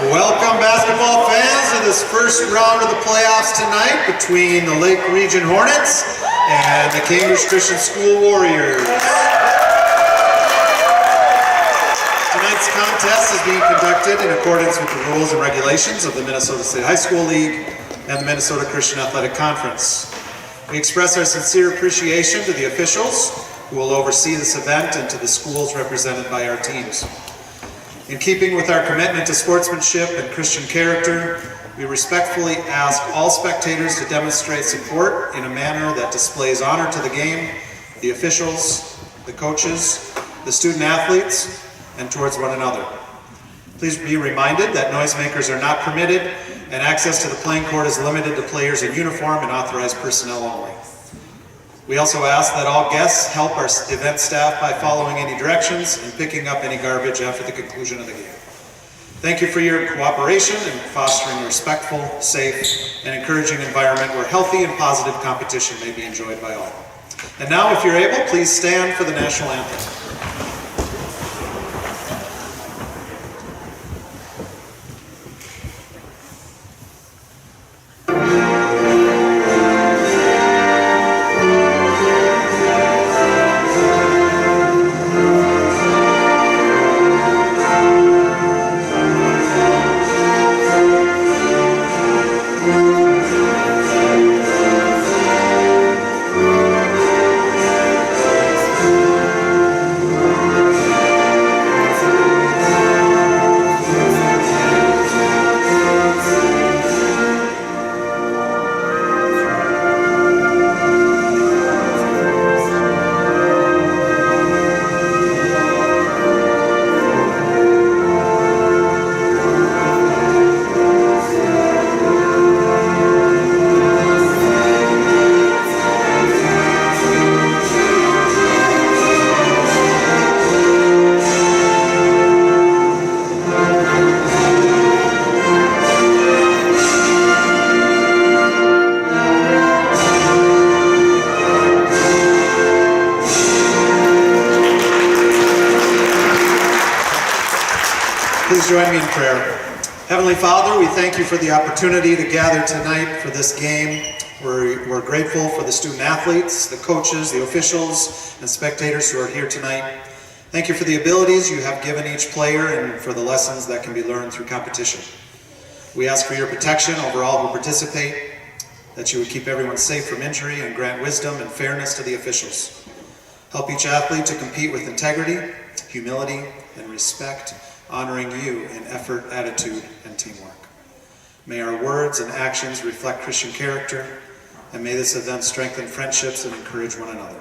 Welcome, basketball fans, to this first round of the playoffs tonight between the Lake Region Hornets and the Cambridge Christian School Warriors. Tonight's contest is being conducted in accordance with the rules and regulations of the Minnesota State High School League and the Minnesota Christian Athletic Conference. We express our sincere appreciation to the officials who will oversee this event and to the schools represented by our teams. In keeping with our commitment to sportsmanship and Christian character, we respectfully ask all spectators to demonstrate support in a manner that displays honor to the game, the officials, the coaches, the student athletes, and towards one another. Please be reminded that noisemakers are not permitted and access to the playing court is limited to players in uniform and authorized personnel only. We also ask that all guests help our event staff by following any directions and picking up any garbage after the conclusion of the game. Thank you for your cooperation in fostering a respectful, safe, and encouraging environment where healthy and positive competition may be enjoyed by all. And now, if you're able, please stand for the national anthem. Please join me in prayer. Heavenly Father, we thank you for the opportunity to gather tonight for this game. We're grateful for the student athletes, the coaches, the officials, and spectators who are here tonight. Thank you for the abilities you have given each player and for the lessons that can be learned through competition. We ask for your protection over all who participate, that you would keep everyone safe from injury and grant wisdom and fairness to the officials. Help each athlete to compete with integrity, humility, and respect, honoring you in effort, attitude, and teamwork. May our words and actions reflect Christian character, and may this event strengthen friendships and encourage one another.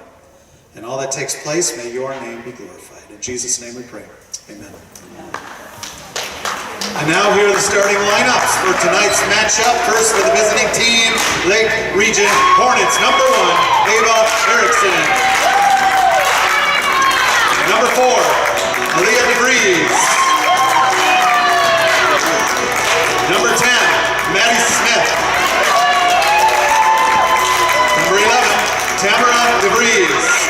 In all that takes place, may your name be glorified. In Jesus' name we pray. Amen. And now here are the starting lineups for tonight's matchup. First for the visiting team, Lake Region Hornets. Number 1, Ava Erickson. Number 4, Aaliyah DeVries. Number 10, Maddie Smith. Number 11, Tamara DeVries.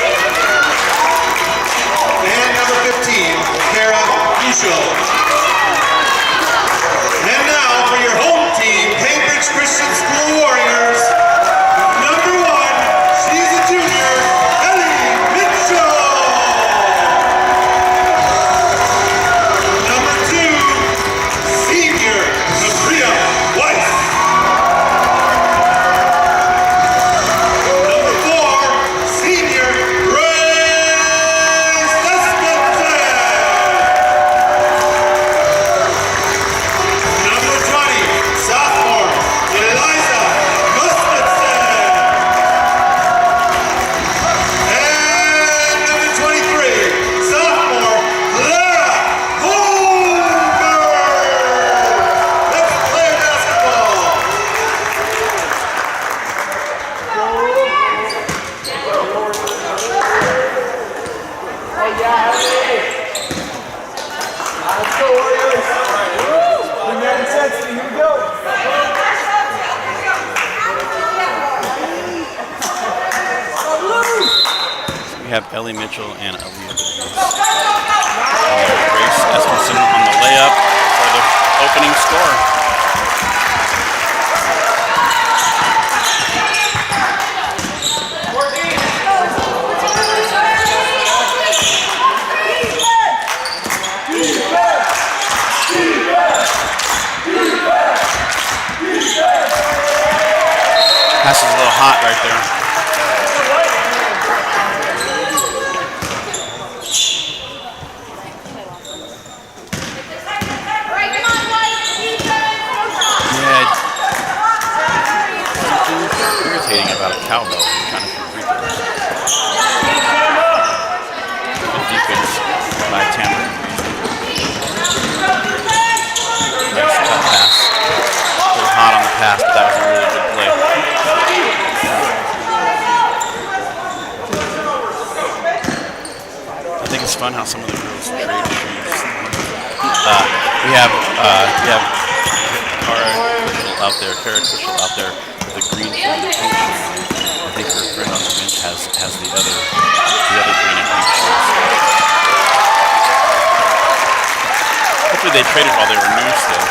And number 15, Kara Bushel. And now for your home team, Cambridge Christian School Warriors. Number 1, she's a junior, Ellie Mitchell. Number 2, senior, Maria Weiss. Number 4, senior, Grace Espenson. Number 20, sophomore, Eliza Gustafson. And number 23, sophomore, Clara Holmberg. Let's play basketball. Let's go, Warriors! Bring that intensity, here we go! We have Ellie Mitchell and Aaliyah DeVries. Grace Espenson on the layup for the opening score. Pass is a little hot right there. Irritating about a cowbell when you're trying to free throws. Good defense by Tamara. Nice cut pass. A little hot on the pass, but that was a really good play. I think it's fun how some of the girls trade shoes. We have Kara Cushel out there with the green shoe and the pink shoe. I think her friend on the bench has the other green and pink shoes. Hopefully they traded while they were new still.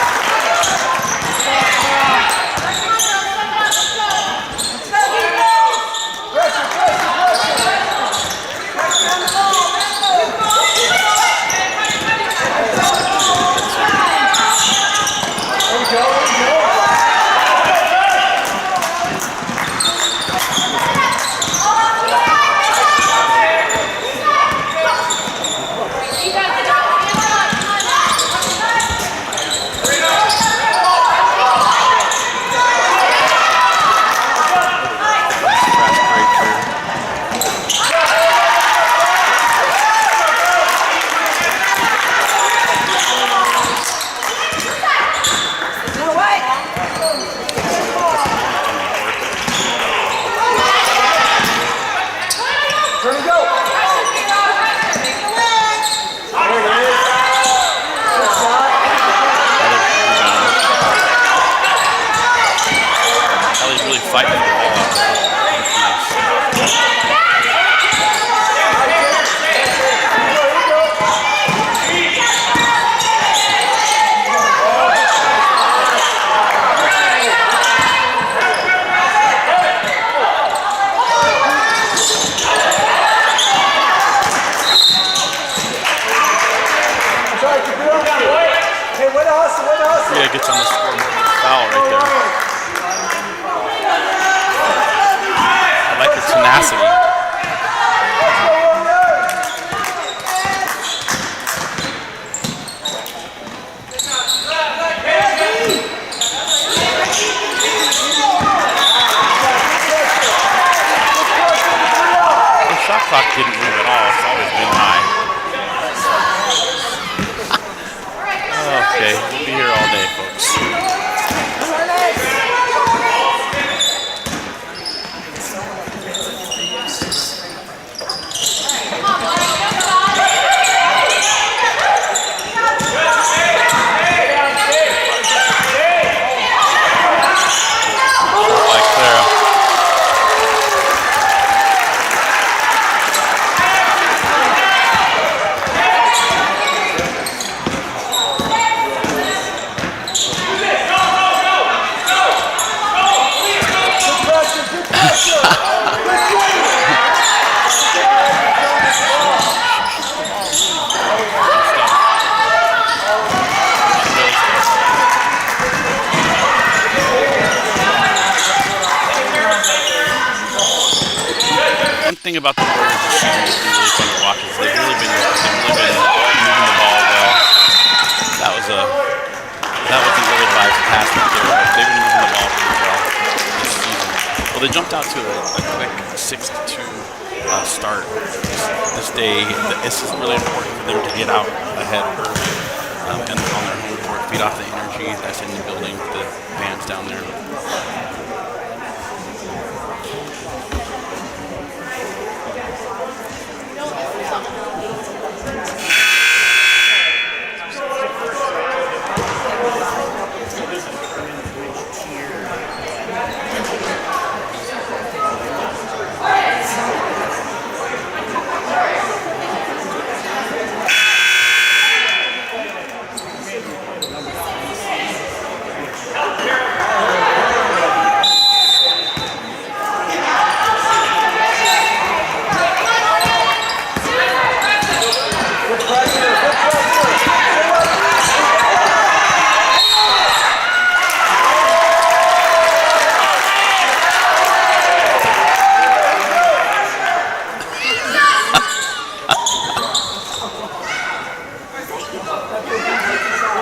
Aurora gets on the scoreboard with a foul right there. I like the tenacity. The shot clock didn't move at all. It's always been high. Okay, we'll be here all day, folks. Like Clara. One thing about the Warriors this season that's been really fun to watch is they've really been moving the ball well. That wasn't really Live's pass right there, but they've been moving the ball really well this season. Well, they jumped out to a quick 6-2 start this day. This is really important for them to get out ahead early and on their home court, feed off the energy that's in the building, the fans down there.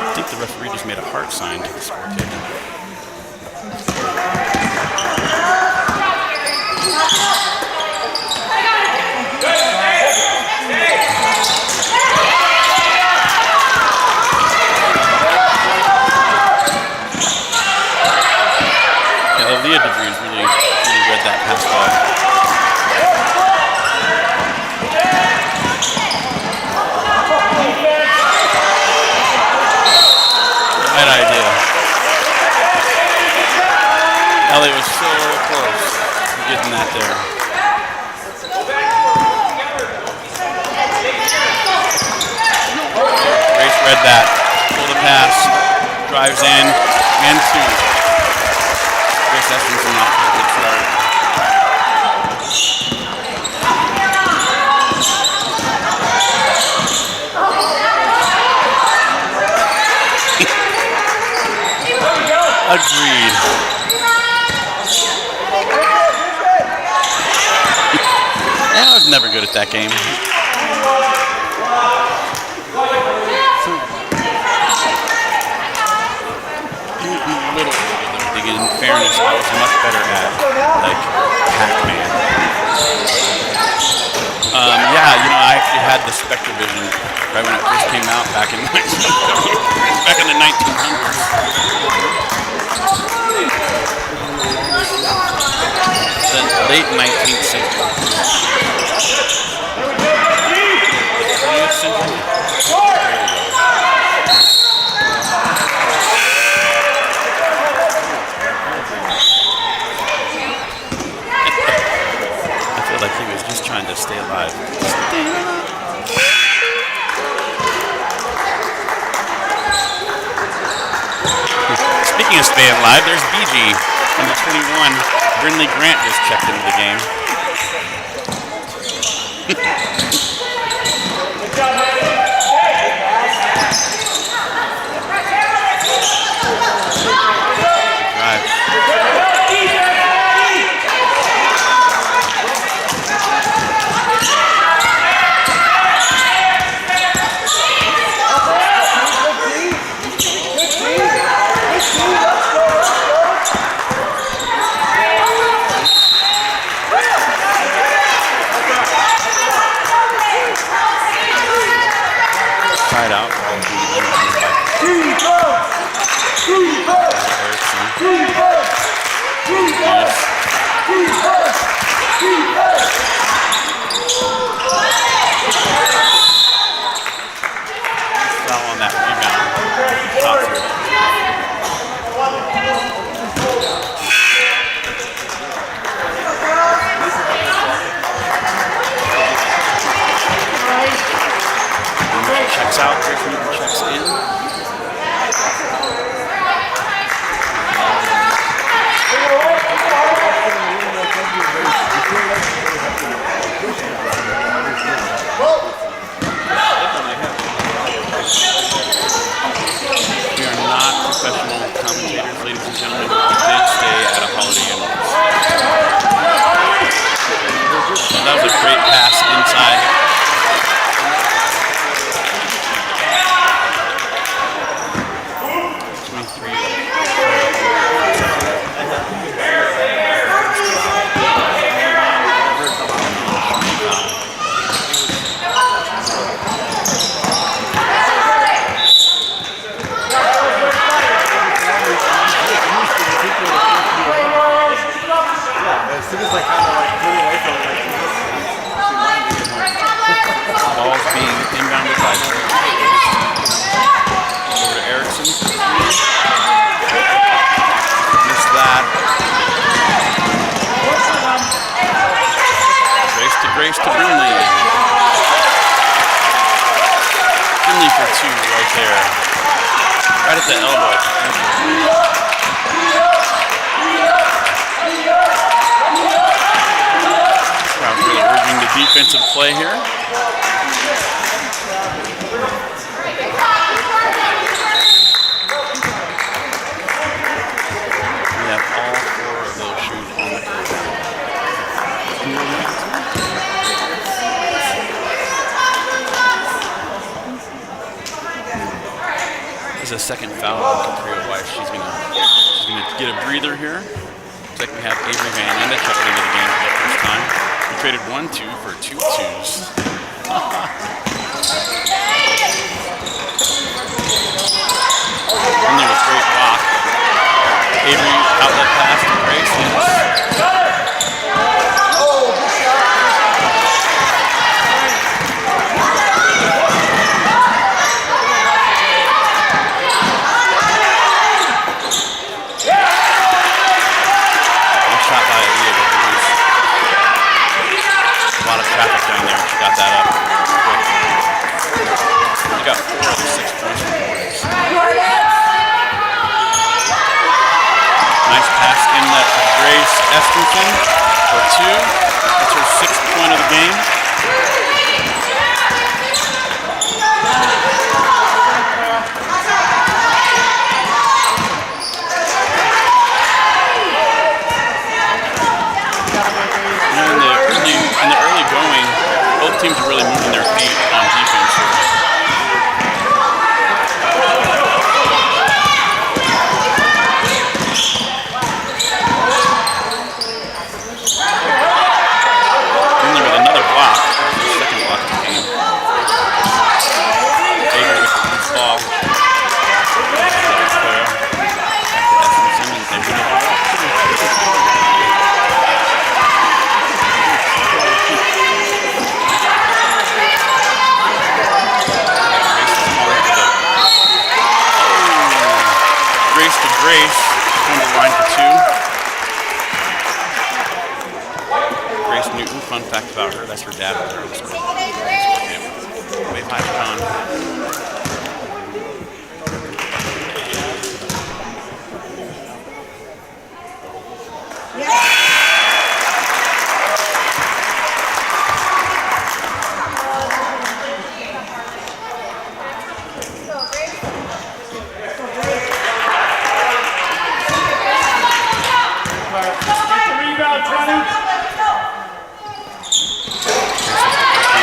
I think the referee just made a heart sign to the spectator. Yeah, Aaliyah DeVries really read that pass ball. Right idea. Ellie was so close to getting that there. Grace read that. Pull the pass. Drives in. And two. Grace Espenson off to a good start. Agreed. Yeah, I was never good at that game. In fairness, I was much better at like Pac-Man. Yeah, you know, I actually had the Spectrovision right when it first came out back in the 1900s. The late 19th century. The 20th century? There you go. I feel like he was just trying to stay alive. Speaking of staying alive, there's BG. Number 21, Brindley Grant just checked into the game. side out. Foul on that rebound. Checks out, checks in. We are not professional commentators, ladies and gentlemen, but we did stay at a Holiday Inn. That was a great pass inside. Ball's being inbounded by over to Erickson. Missed that. Grace to Brindley. Brindley for two right there. Right at the elbow. Really urging the defensive play here. We have all four of those shoes on the court. This is a second foul on Caprio White. She's gonna get a breather here. Looks like we have Avery Van Ende checking into the game for the first time. We traded 1-2 for 2 2s. And there was great block. Avery outlet pass to Grace. A lot of traffic down there. She got that up. She got 4 of the 6 points from Warriors. Nice pass in that to Grace Estenson for 2. That's her 6th point of the game. In the early going, both teams are really moving their feet on defense. Finley with another block, the second block of the game. Avery with the ball. Back to Estenson, and they win the ball. Grace to Grace on the line for 2. Grace Newton, fun fact about her, that's her dad with her on the score. Wave high Con.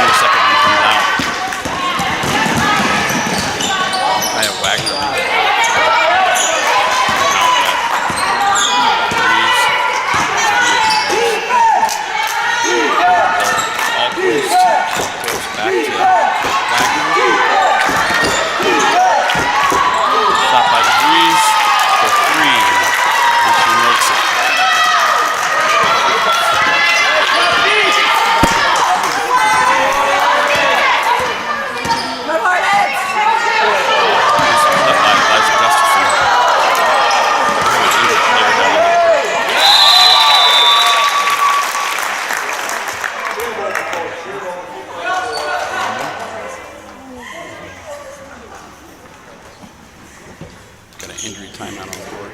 The second one comes out. injury timeout on the board.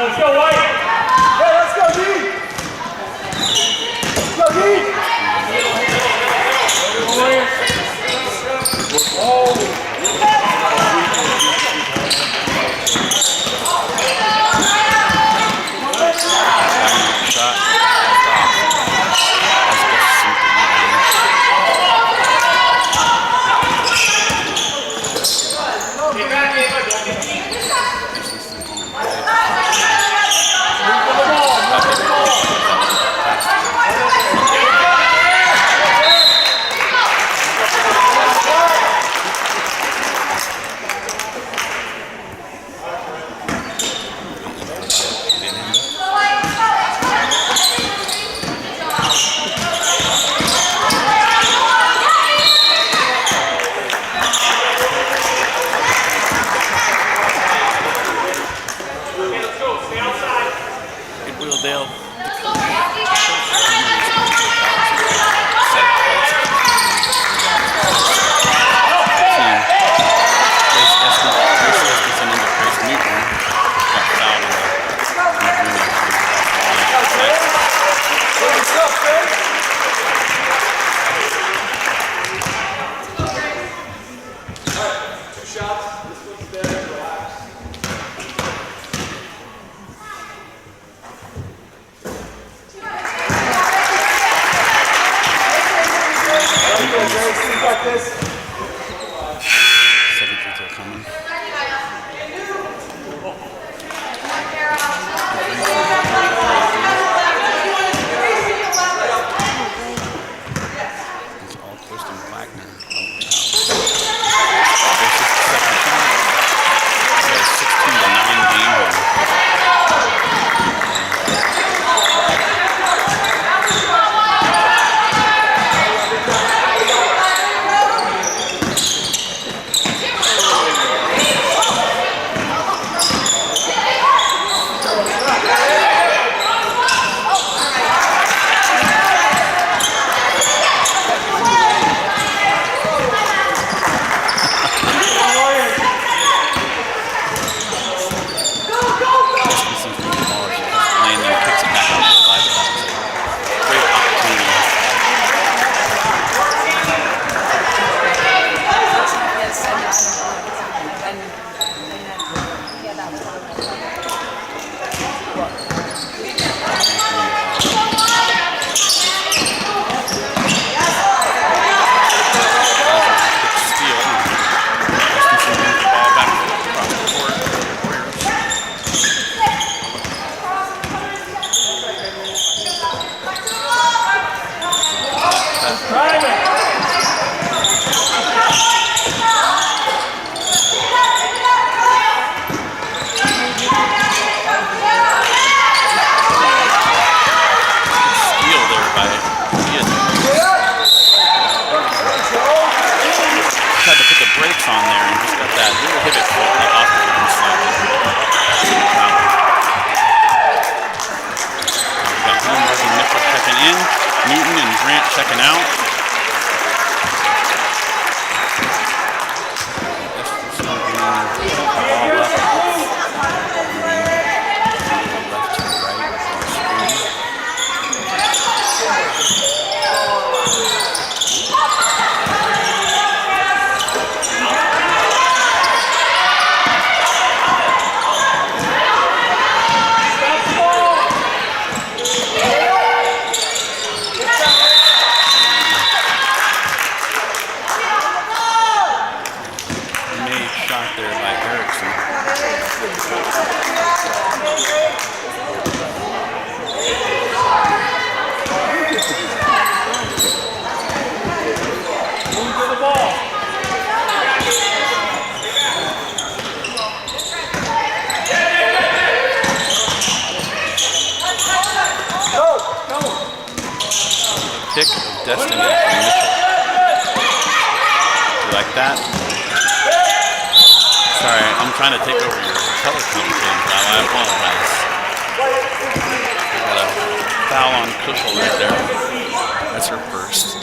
Let's go, White! Hey, let's go, D! Let's go, D! Checking out. pick of destiny from Mitchell. You like that? Sorry, I'm trying to take over your color commentating job. I apologize. Got a foul on Kushel right there. That's her first.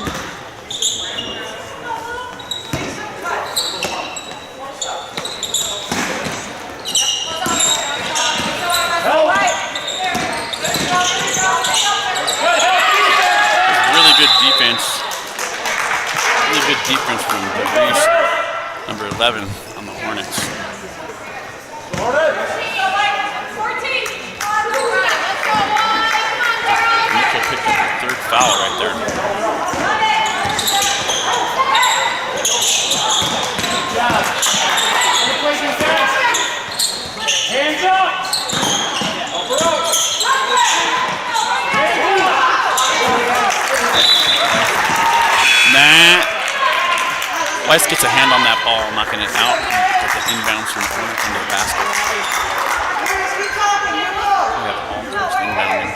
Really good defense. Really good defense from DeVries, number 11 on the Hornets. Mitchell picked up her third foul right there. Hands up! Nah. Weiss gets a hand on that ball, knocking it out, and gets an inbounds from the corner into the basket. We have Almhurst inbounding.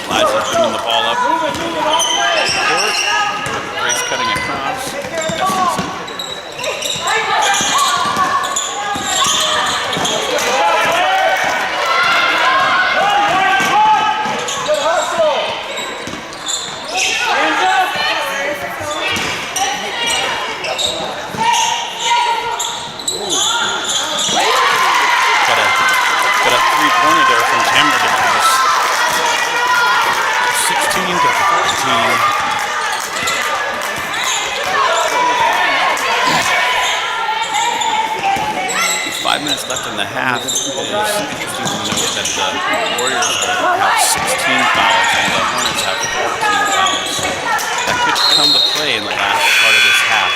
Liza's bringing the ball up. Grace cutting across. Got a three-pointer there from Tamara DeVries. 16-14. 5 minutes left in the half. It is interesting to note that the Warriors have 16 fouls and the Hornets have 14 fouls. That could come to play in the last part of this half.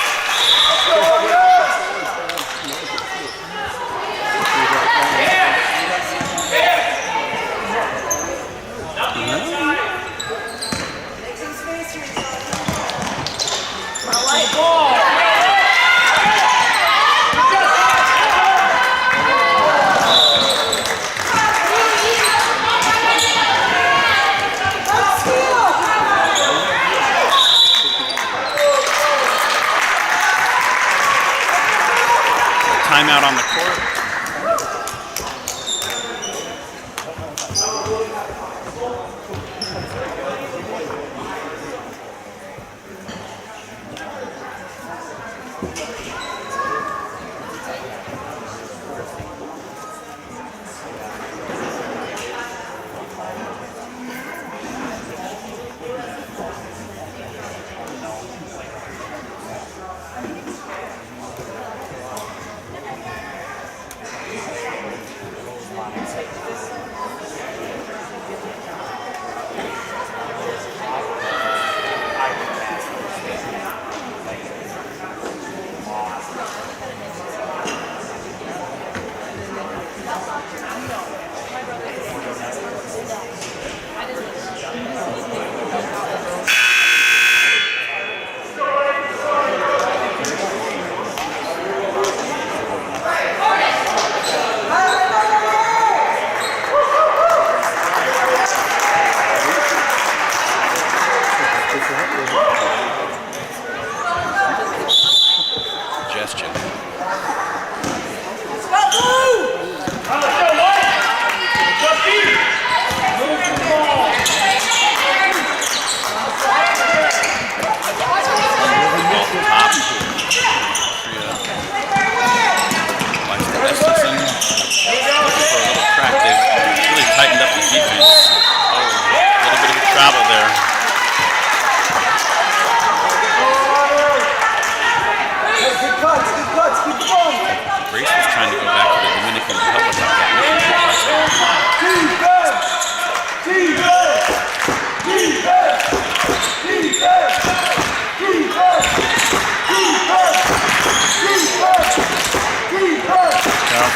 Timeout on the court.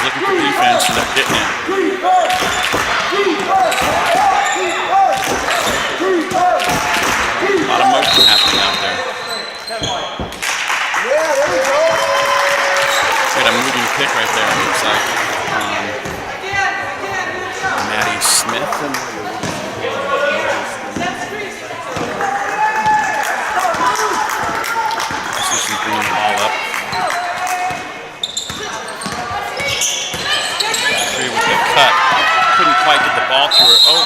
Looking for defense, and they're getting it. A lot of motion happening out there. Yeah, there we go. pick right there, it looks like. Maddie Smith. She's bringing the ball up. With the cut. Couldn't quite get the ball to her. Oh.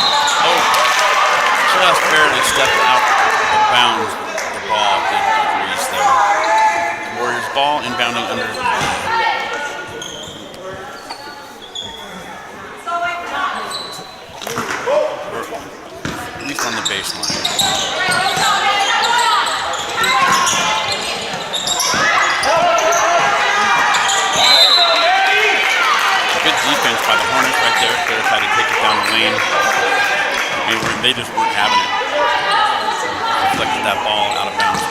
Just barely stepped out of bounds. The ball did freeze there. Warriors ball inbounding under. At least on the baseline. Good defense by the Hornets right there. They tried to take it down the lane. They just weren't having it. Deflected that ball out of bounds.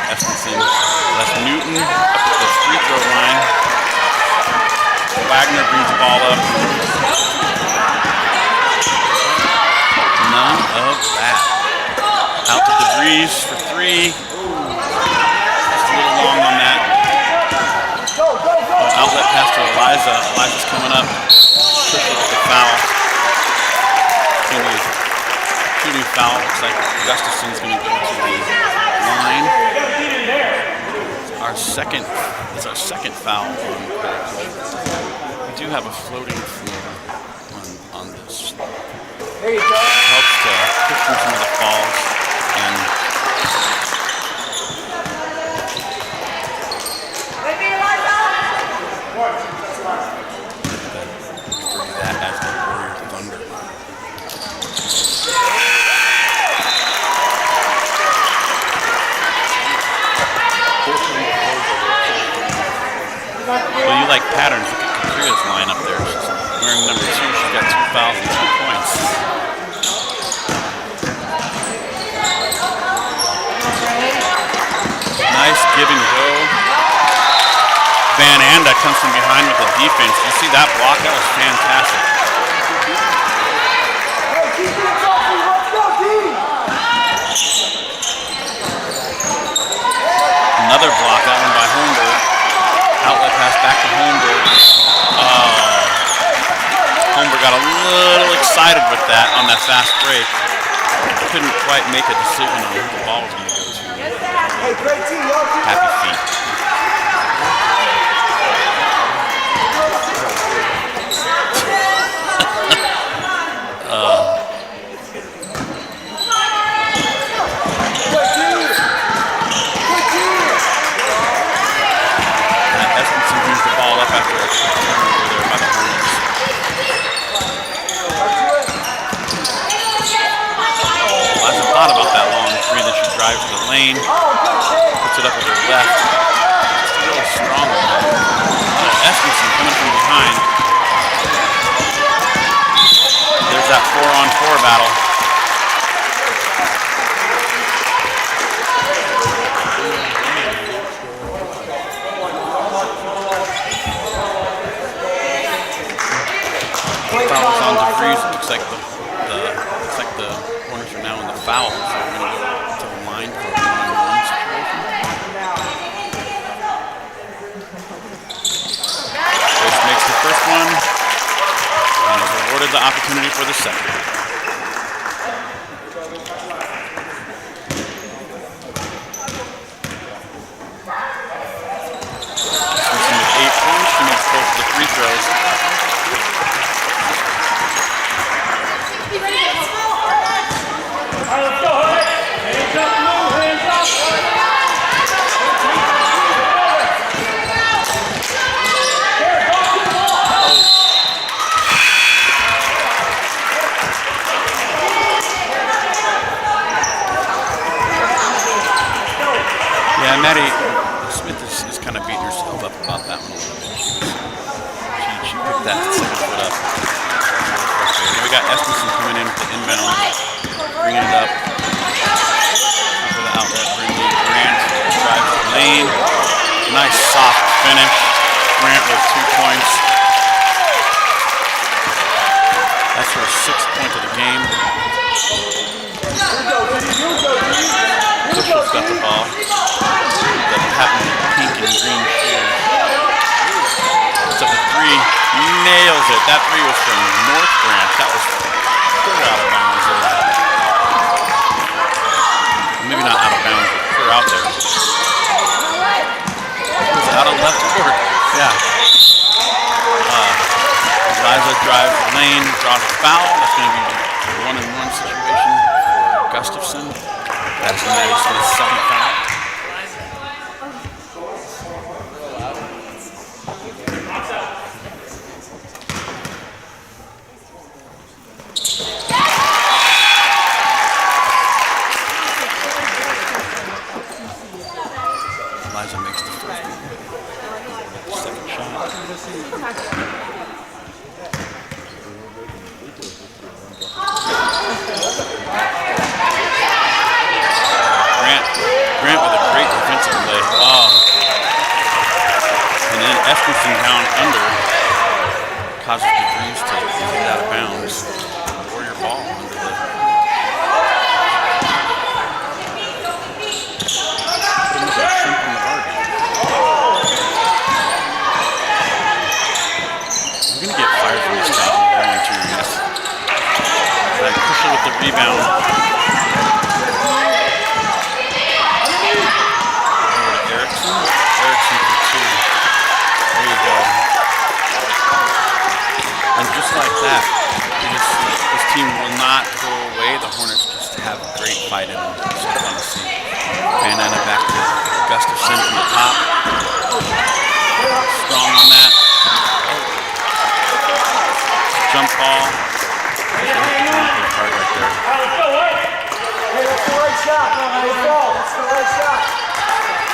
Espenson, Les Newton up to the free throw line. Wagner brings the ball up. None of that. Out to DeVries for three. Just a little long on that. Outlet pass to Eliza. Eliza's coming up. Quickly with the foul. Two foul. Looks like Gustafson's going to go to the line. It's our second foul on the court. We do have a floating floor on this. Helps to pick through some of the falls and. Well, you like patterns. Look at Katria's line up there. She's wearing number 2. She's got 2 fouls and 2 points. Nice give and go. Van Anda comes from behind with the defense. You see that block? That was fantastic. Another block, that one by Holmberg. Outlet pass back to Holmberg. Holmberg got a little excited with that on that fast break. Couldn't quite make a decision on who the ball was going to go to. Happy feet. Espenson brings the ball up after a turnover there by the Hornets. Liza thought about that long three that she drives to the lane, puts it up with her left. It's really strong on that. Espenson coming from behind. There's that 4-on-4 battle. Fouls on DeVries. It looks like the Hornets are now in the foul, so we're going to go to the line for a 1-on-1 situation. Coach makes the first one and is awarded the opportunity for the second. Espenson with 8 points. She makes both of the free throws. Yeah, Maddie Smith is kind of beating herself up about that one a little bit. She picked that second foot up. Then we got Espenson coming in with the inbound, bringing it up for the outlet. Bringing Grant drives the lane. Nice soft finish. Grant with 2 points. That's her 6th point of the game. Bushell's got the ball. That happened in pink and green shoes. three, nails it. That three was from North Branch. That was clear out of bounds there. Maybe not out of bounds, but clear out there. It was out of left court. Yeah. Liza drives the lane, draws a foul. That's going to be a 1-on-1 situation for Gustafson. That's Maddie Smith's second foul. Liza makes the first one. Second shot. Grant with a great defensive play. And then Eskerson down under causes DeVries to get out of bounds. Warrior ball under the shrimp on the barbie. I'm going to get fired from this job. I'm going to miss. But Kushel with the rebound. Erickson for two. There you go. And just like that, this team will not go away. The Hornets just have a great fight in them. It's so fun to see. Bandana back to Gustafson from the top. Strong on that. Jump ball. Hard right there. Hey, that's the right shot. That's the right shot.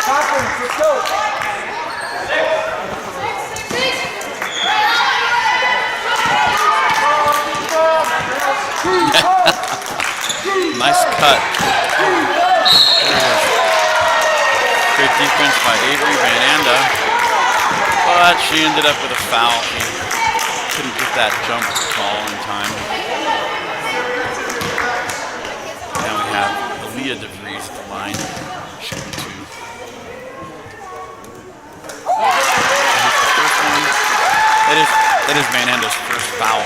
Confidence, let's go. Nice cut. Great defense by Avery Van Anda. But she ended up with a foul. She couldn't get that jump ball in time. Now we have Aaliyah DeVries at the line. Shooting two. Hits the first one. That is Van Anda's first foul.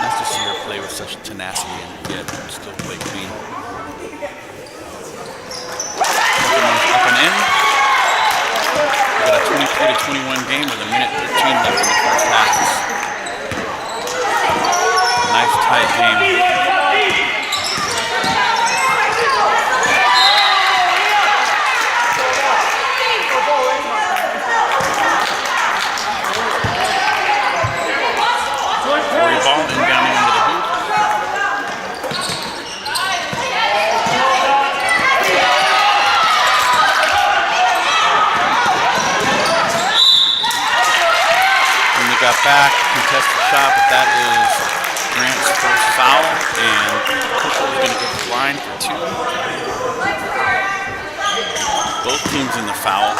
Nice to see her play with such tenacity and yet still play clean. Up and in. We got a 23-21 game with a minute 13 left in the first half. Nice tight game. Ball inbounding into the hoop. When they got back, contested shot, but that is Grant's first foul, and Kushel is going to go to the line for two. Both teams in the foul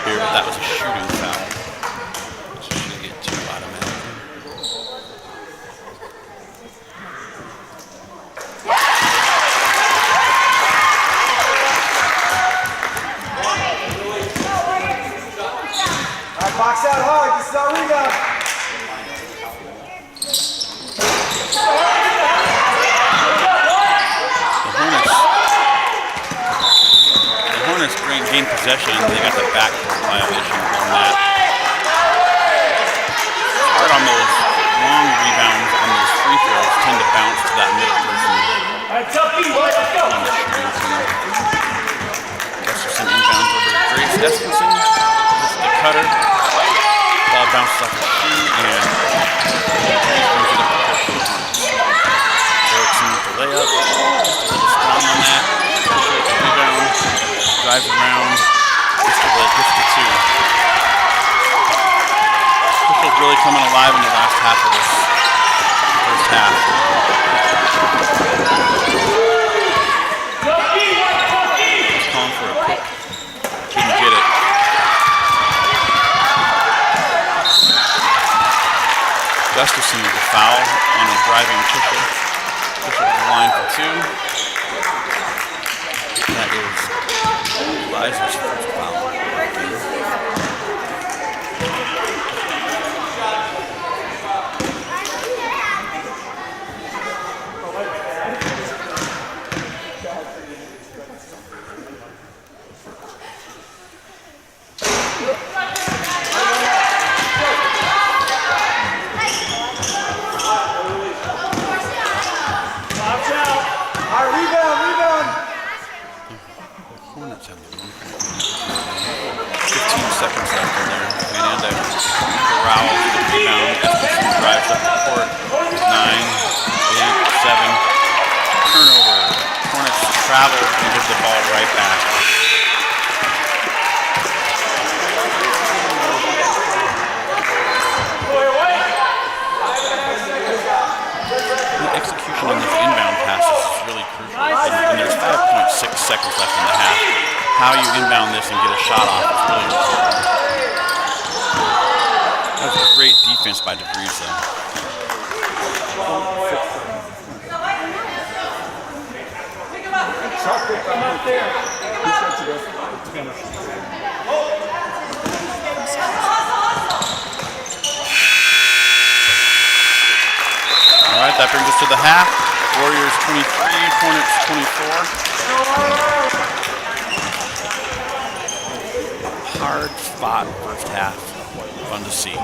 here, but that was a shooting foul. So she'll get two automatically. Box out hard, this is our rebound. The Hornets gained possession and they got the backcourt violation on that. Hard on those long rebounds on those free throws tend to bounce to that middle person. On the shooting team. Gustafson inbounds over to Grace Eskinson. This is the cutter. Ball bounces off the shoe and brings it up to Erickson with the layup. Just a little strong on that. Rebound. Drives around. Gets to two. Kushel's really coming alive in the last half of this first half. Just calling for a pick. Couldn't get it. Gustafson with a foul on a driving Kushel. Kushel to the line for two. That is Liza's first foul. up the court. 9, 8, 7. Turnover. Hornets travel and give the ball right back. The execution on these inbound passes is really crucial. And there's 5.6 seconds left in the half. How you inbound this and get a shot off is really important. That was a great defense by DeVries, though. All right, that brings us to the half. Warriors 23, Hornets 24. Hard fought first half. Fun to see.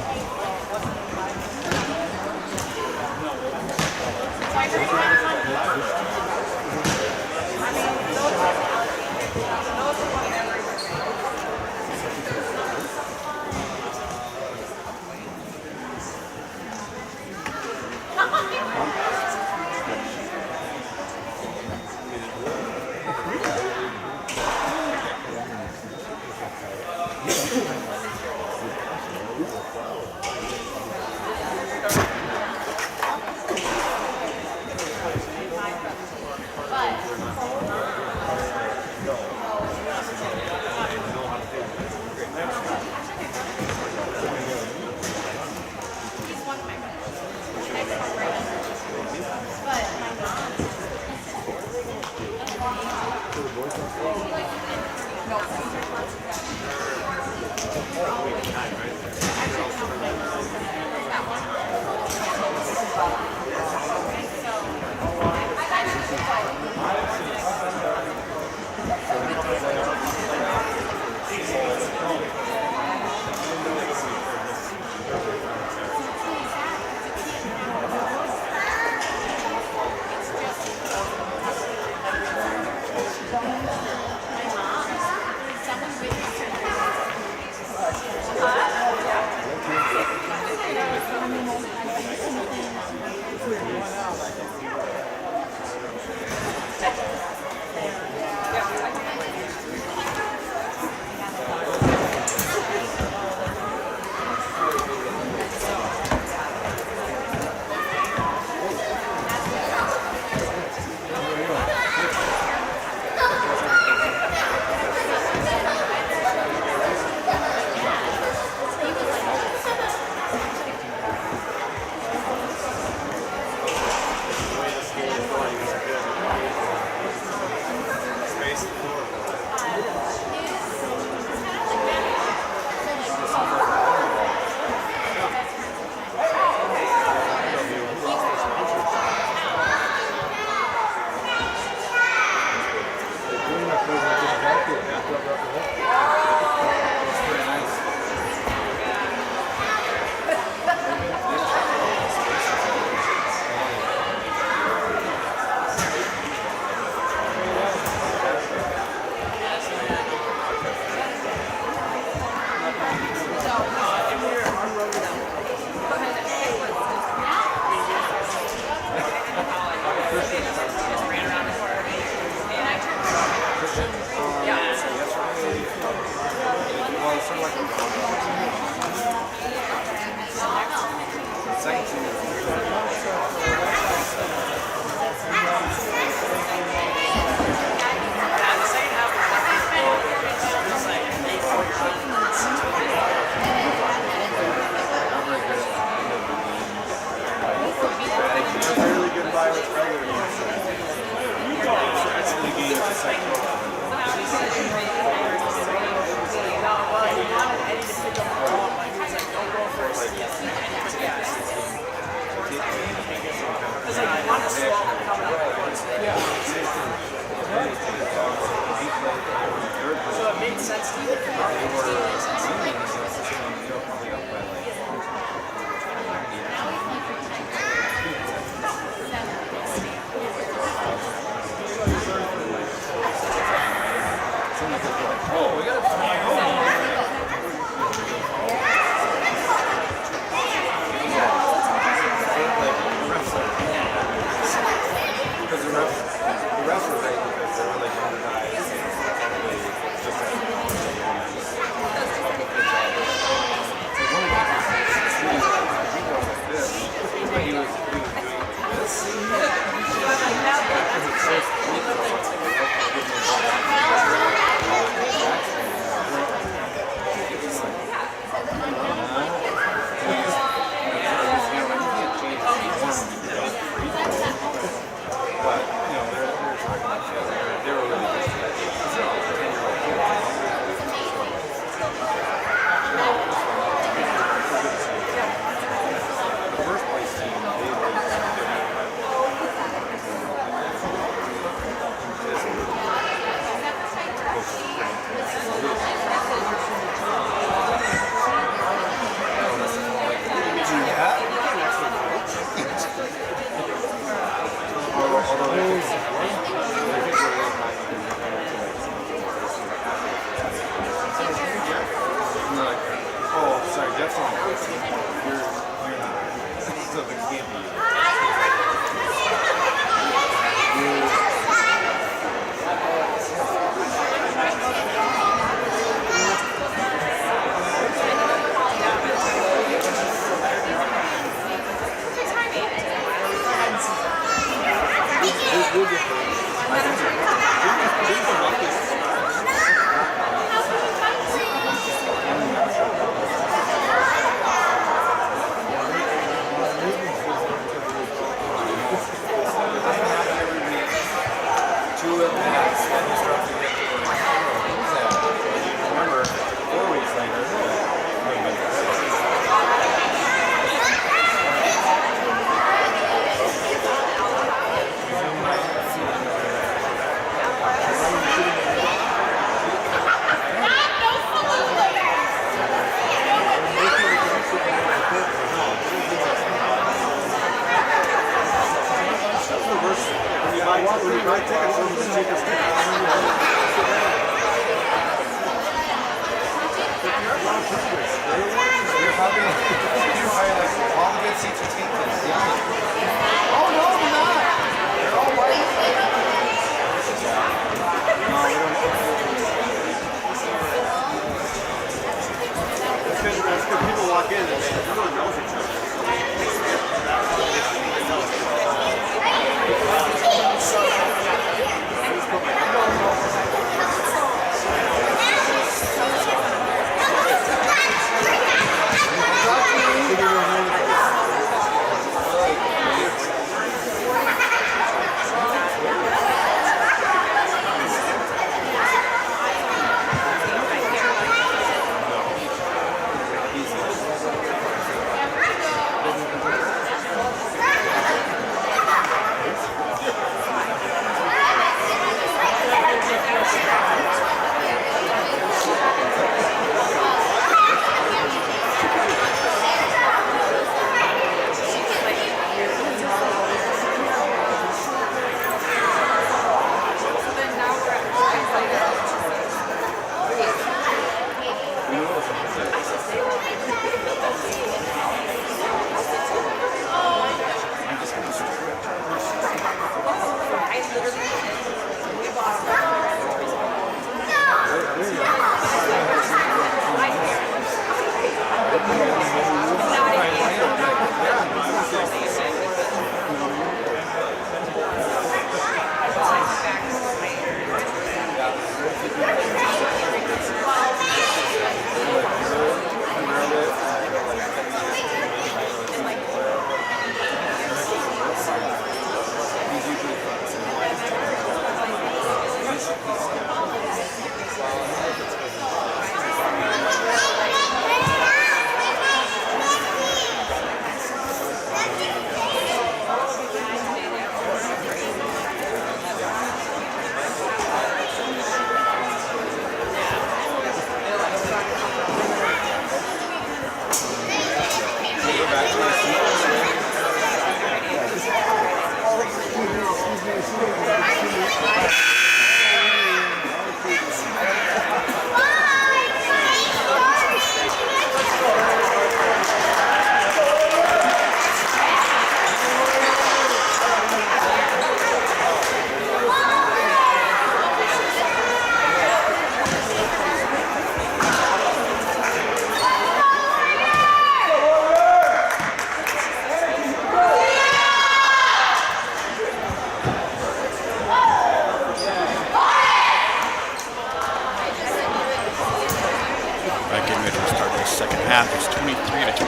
half. It's 23-24.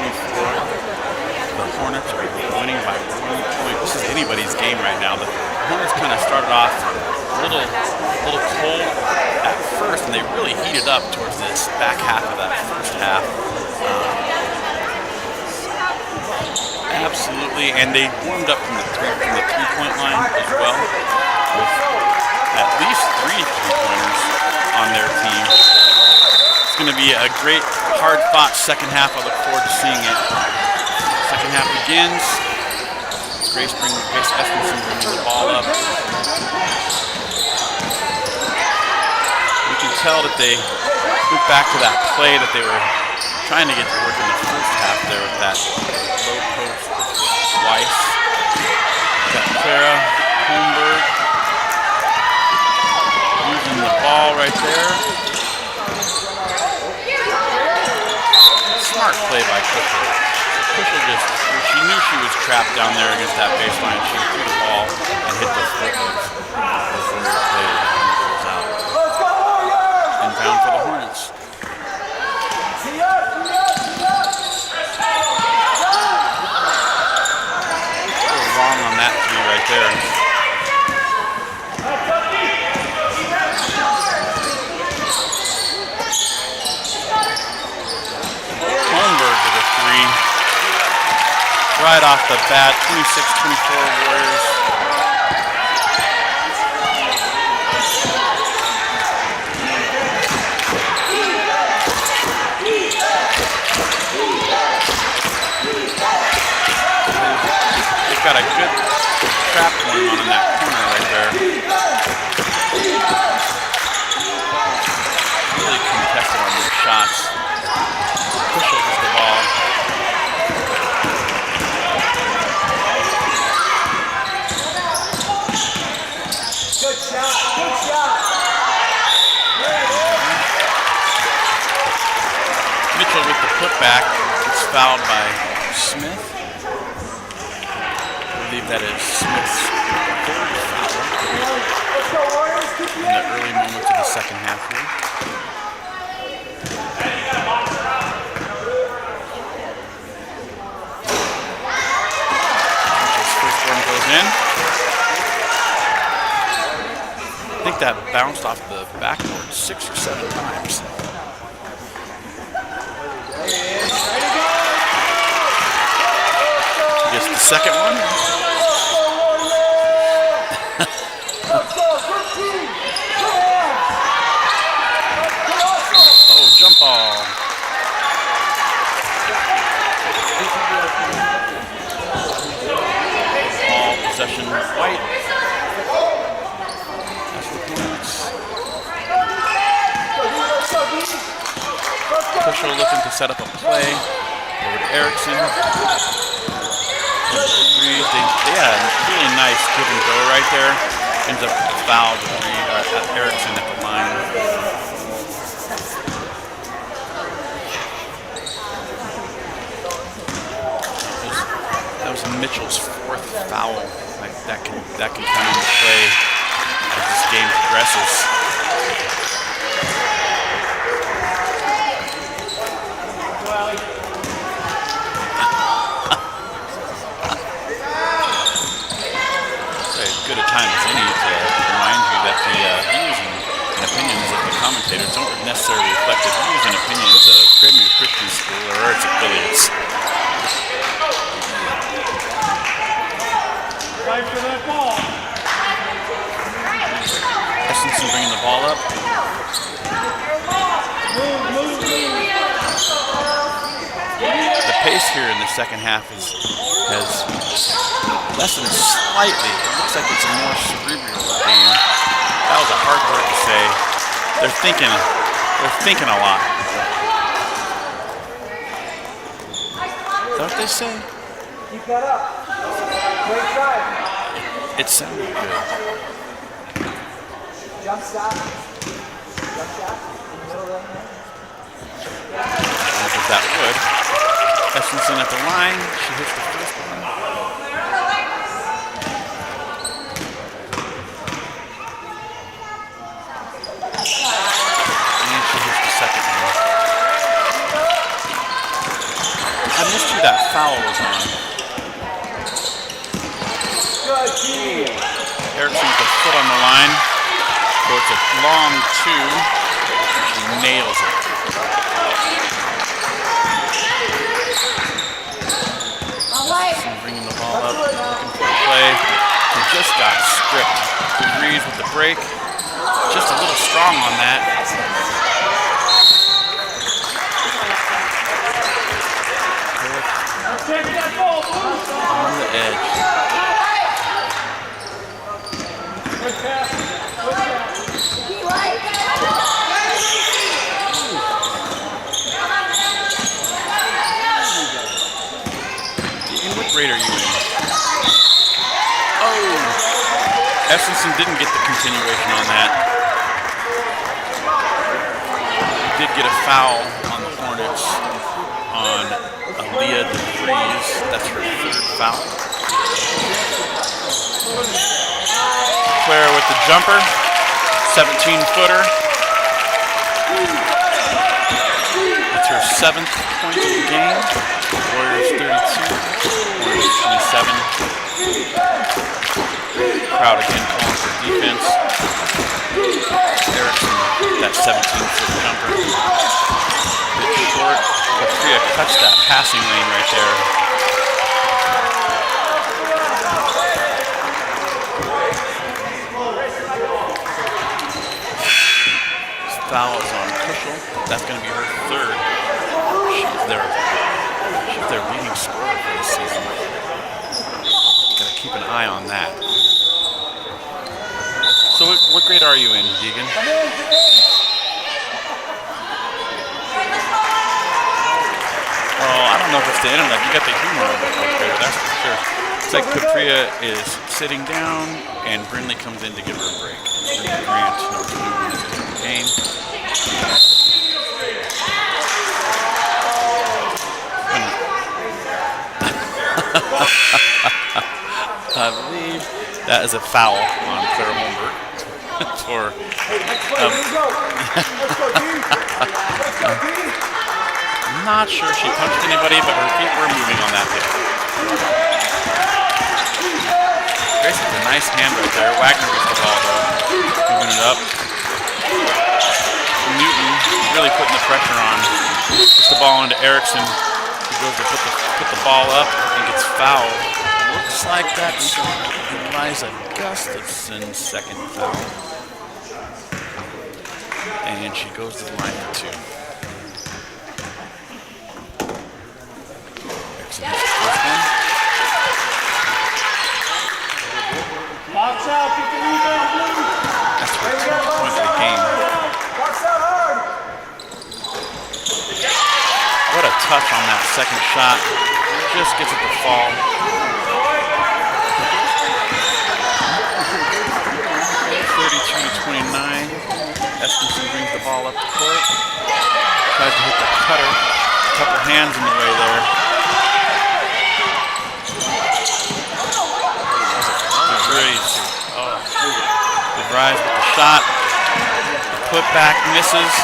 The Hornets are winning by 1 point. This is anybody's game right now. The Hornets kind of started off a little cold at first, and they really heated up towards this back half of that first half. Absolutely, and they warmed up from the three-point line as well, with at least 3 3-pointers on their team. It's going to be a great, hard-fought second half. I look forward to seeing it. Second half begins. Grace Espenson bringing the ball up. You can tell that they went back to that play that they were trying to get to work in the first half there with that low post with Weiss. Got Clara Holmberg using the ball right there. Smart play by Cushel. Cushel just, she knew she was trapped down there against that baseline. She threw the ball and hit the foot of Warrior player and goes out. Inbound for the Hornets. Wrong on that three right there. Holmberg with a three. Right off the bat, 26-24 Warriors. Got a good trap going on in that corner right there. Really contested on those shots. Cushel gets the ball. Good shot, good shot. Mitchell with the putback. It's fouled by Smith. I believe that is Smith's third foul in the early moments of the second half here. Mitchell's first one goes in. I think that bounced off the backboard 6 or 7 times. He gets the second one. Oh, jump ball. Ball possession White. That's the points. Cushel looking to set up a play over to Erickson. They had a really nice give and go right there. Ends up with a foul to Erickson at the line. That was Mitchell's 4th foul. Like that can come into play as this game progresses. Good a time as any to remind you that the views and opinions of the commentators don't necessarily reflect the views and opinions of Premier Christian School or its affiliates. Fight for that ball. Essenson bringing the ball up. The pace here in the second half has lessened slightly. It looks like it's a more cerebral game. That was a hard word to say. They're thinking a lot. Is that what they say? Keep that up. Great drive. It sounded good. Jump stop. Jump shot. In the middle of that. If that would. Essenson at the line. She hits the first one. And she hits the second one. I missed who that foul was on. Good team. Erickson with the foot on the line. So it's a long 2. She nails it. Essenson bringing the ball up, looking for a play. He just got stripped. DeVries with the break. Just a little strong on that. On the edge. Essenson didn't get the continuation on that. Did get a foul on the Hornets on Aaliyah DeVries. That's her third foul. Claire with the jumper, 17-footer. That's her 7th point of the game. Warriors 32, Warriors 27. Crowd again calling for defense. Erickson, that 17-foot jumper. Bit short. Patria cuts that passing lane right there. Foul is on Kushel. That's going to be her third. She's their leading scorer for this season. Got to keep an eye on that. So what grade are you in, Deegan? Well, I don't know if it's the internet. You got the humor of it right there, that's for sure. It's like Capria is sitting down, and Brindley comes in to give her a break. Brindley Grant, number 21, is into the game. I believe that is a foul on Claire Holmberg. For I'm not sure she punched anybody, but her feet were moving on that hit. Grace has a nice hand right there. Wagner gets the ball though, moving it up. Newton really putting the pressure on. Gets the ball into Erickson. He goes to put the ball up and gets fouled. Looks like that's Eliza Gustafson's second foul. And she goes to the line for 2. Erickson hits the first one. Box out, get the rebound, please. That's her 10th point of the game. Box out hard. What a touch on that second shot. Just gets it to fall. 32-29. Eskinson brings the ball up the court. Tries to hit the cutter. A couple hands in the way there. DeVries. DeVries with the shot. The putback misses.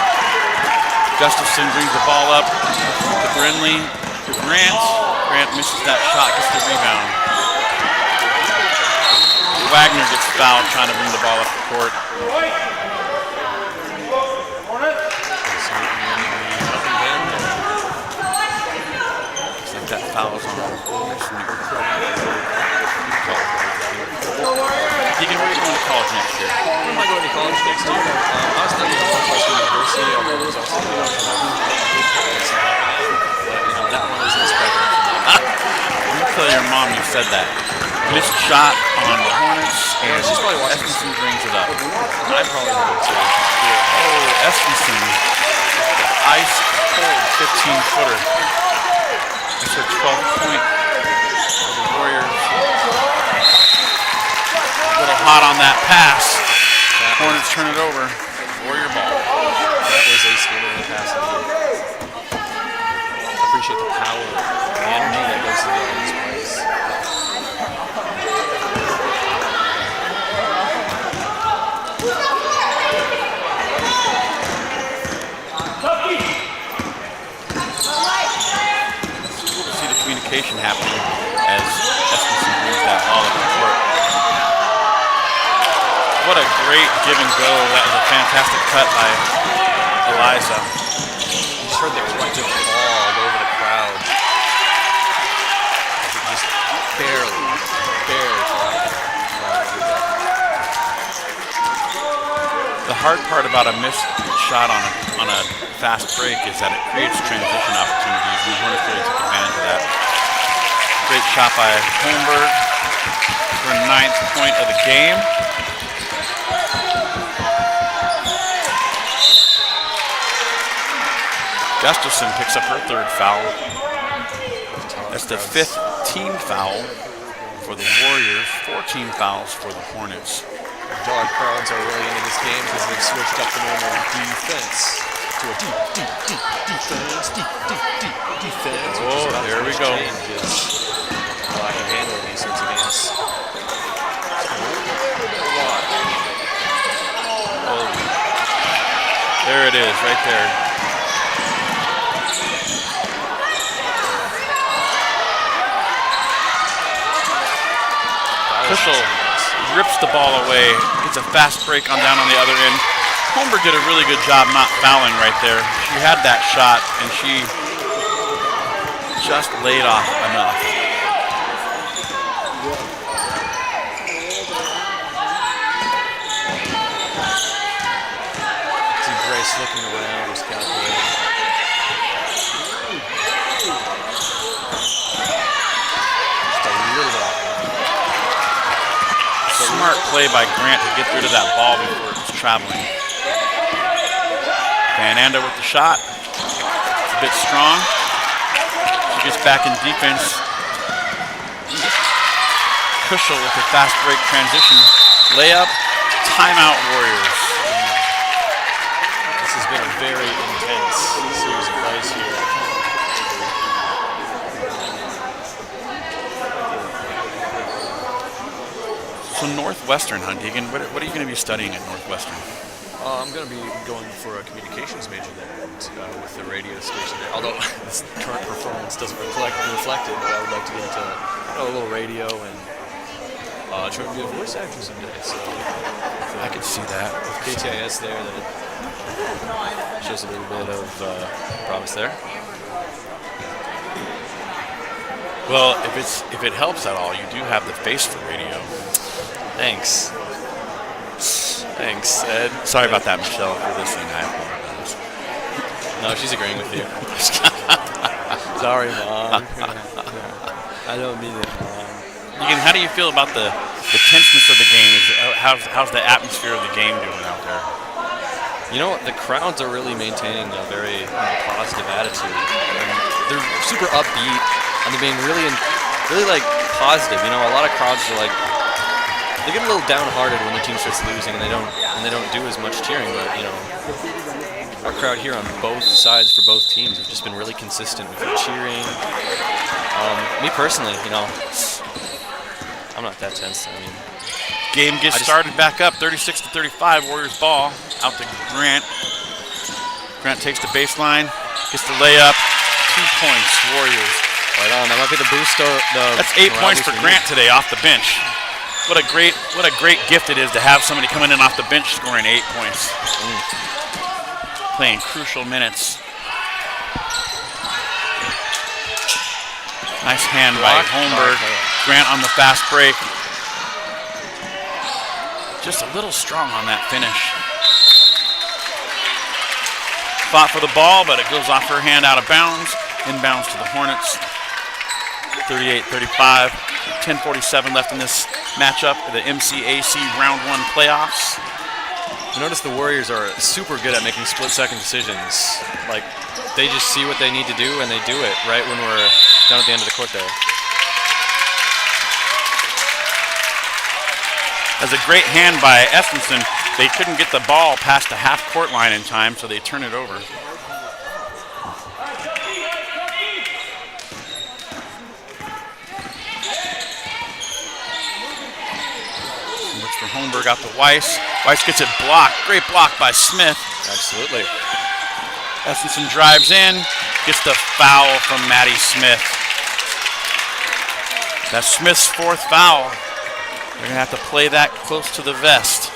Gustafson brings the ball up to Brindley. To Grant. Grant misses that shot, gets the rebound. Wagner gets fouled trying to bring the ball up the court. Looks like that foul is on the Deegan, where are you going to college next year? Where am I going to college next year? I was studying at Northwestern University, although there's also the option of that one was inspiring. You tell your mom you said that. Missed shot on the Hornets, and she's probably watching. Eskinson brings it up. I probably would too. Oh, Eskinson, ice cold 15-footer. It's her 12th point for the Warriors. A little hot on that pass. Hornets turn it over. Warrior ball. That was a skill in the pass. Appreciate the power, the energy that goes into all these plays. See the communication happening as Eskinson brings that ball up the court. What a great give and go. That was a fantastic cut by Eliza. You just heard the collective all over the crowd. It just barely fell. The hard part about a missed shot on a fast break is that it creates transition opportunities, and the Hornets really took advantage of that. Great shot by Holmberg for 9th point of the game. Gustafson picks up her 3rd foul. That's the 5th team foul for the Warriors, 14 fouls for the Hornets. Our crowds are really into this game because they've switched up the normal defense to a deep defense. Defense. Oh, there we go. How you handle these sorts of games. Oh, there it is, right there. Kushel rips the ball away, gets a fast break on down on the other end. Holmberg did a really good job not fouling right there. She had that shot, and she just laid off enough. See Grace looking around, just calculating. Just a little bit off. Smart play by Grant to get rid of that ball before it was traveling. Van Anda with the shot. It's a bit strong. She gets back in defense. Kushel with the fast break transition. Layup. Timeout Warriors. This has been a very intense series of plays here. So Northwestern, huh, Deegan? What are you going to be studying at Northwestern? I'm going to be going for a communications major there with the radio station there. Although this current performance doesn't reflect it, but I would like to get into a little radio and try to be a voice actor someday. So I could see that. with KTIS there, that shows a little bit of promise there. Well, if it helps at all, you do have the face for radio. Thanks. Thanks, Ed. Sorry about that, Michelle, for listening. I apologize. No, she's agreeing with you. Sorry, Mom. I don't mean it, Mom. Deegan, how do you feel about the tenseness of the game? How's the atmosphere of the game doing out there? You know, the crowds are really maintaining a very positive attitude. And they're super upbeat, and they're being really like positive. You know, a lot of crowds are like, they get a little downhearted when the team starts losing, and they don't do as much cheering. But you know, our crowd here on both sides for both teams have just been really consistent with their cheering. Me personally, you know, I'm not that tense. I mean, Game gets started back up, 36-35. Warriors ball out to Grant. Grant takes the baseline, gets the layup. 2 points, Warriors. right on. That might be the boost. That's 8 points for Grant today off the bench. What a great gift it is to have somebody coming in off the bench scoring 8 points. Playing crucial minutes. Nice hand by Holmberg. Grant on the fast break. Just a little strong on that finish. Fought for the ball, but it goes off her hand out of bounds. Inbounds to the Hornets. 38-35. 10:47 left in this matchup, the MCAC Round 1 playoffs. You notice the Warriors are super good at making split-second decisions. Like, they just see what they need to do, and they do it right when we're down at the end of the court there. As a great hand by Estenson, they couldn't get the ball past the half-court line in time, so they turn it over. Looks for Holmberg out to Weiss. Weiss gets it blocked. Great block by Smith. Absolutely. Estenson drives in, gets the foul from Maddie Smith. That's Smith's fourth foul. They're going to have to play that close to the vest.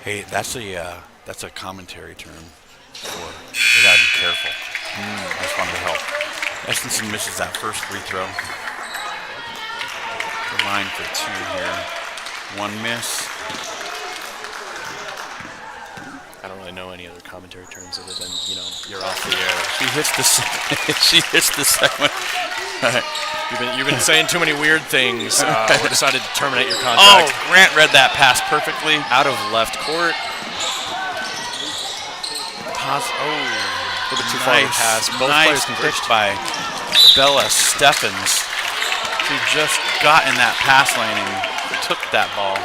Hey, that's a commentary term for they got to be careful. I just wanted to help. Estenson misses that first free throw. The line for two here. One miss. I don't really know any other commentary terms other than, you know, you're off the air. She hits the second. You've been saying too many weird things. We decided to terminate your Oh, contract. Grant read that pass perfectly. Out of left court. A little bit too far of a pass. Both players can pitch by Bella Steffens, who just got in that pass lane and took that ball.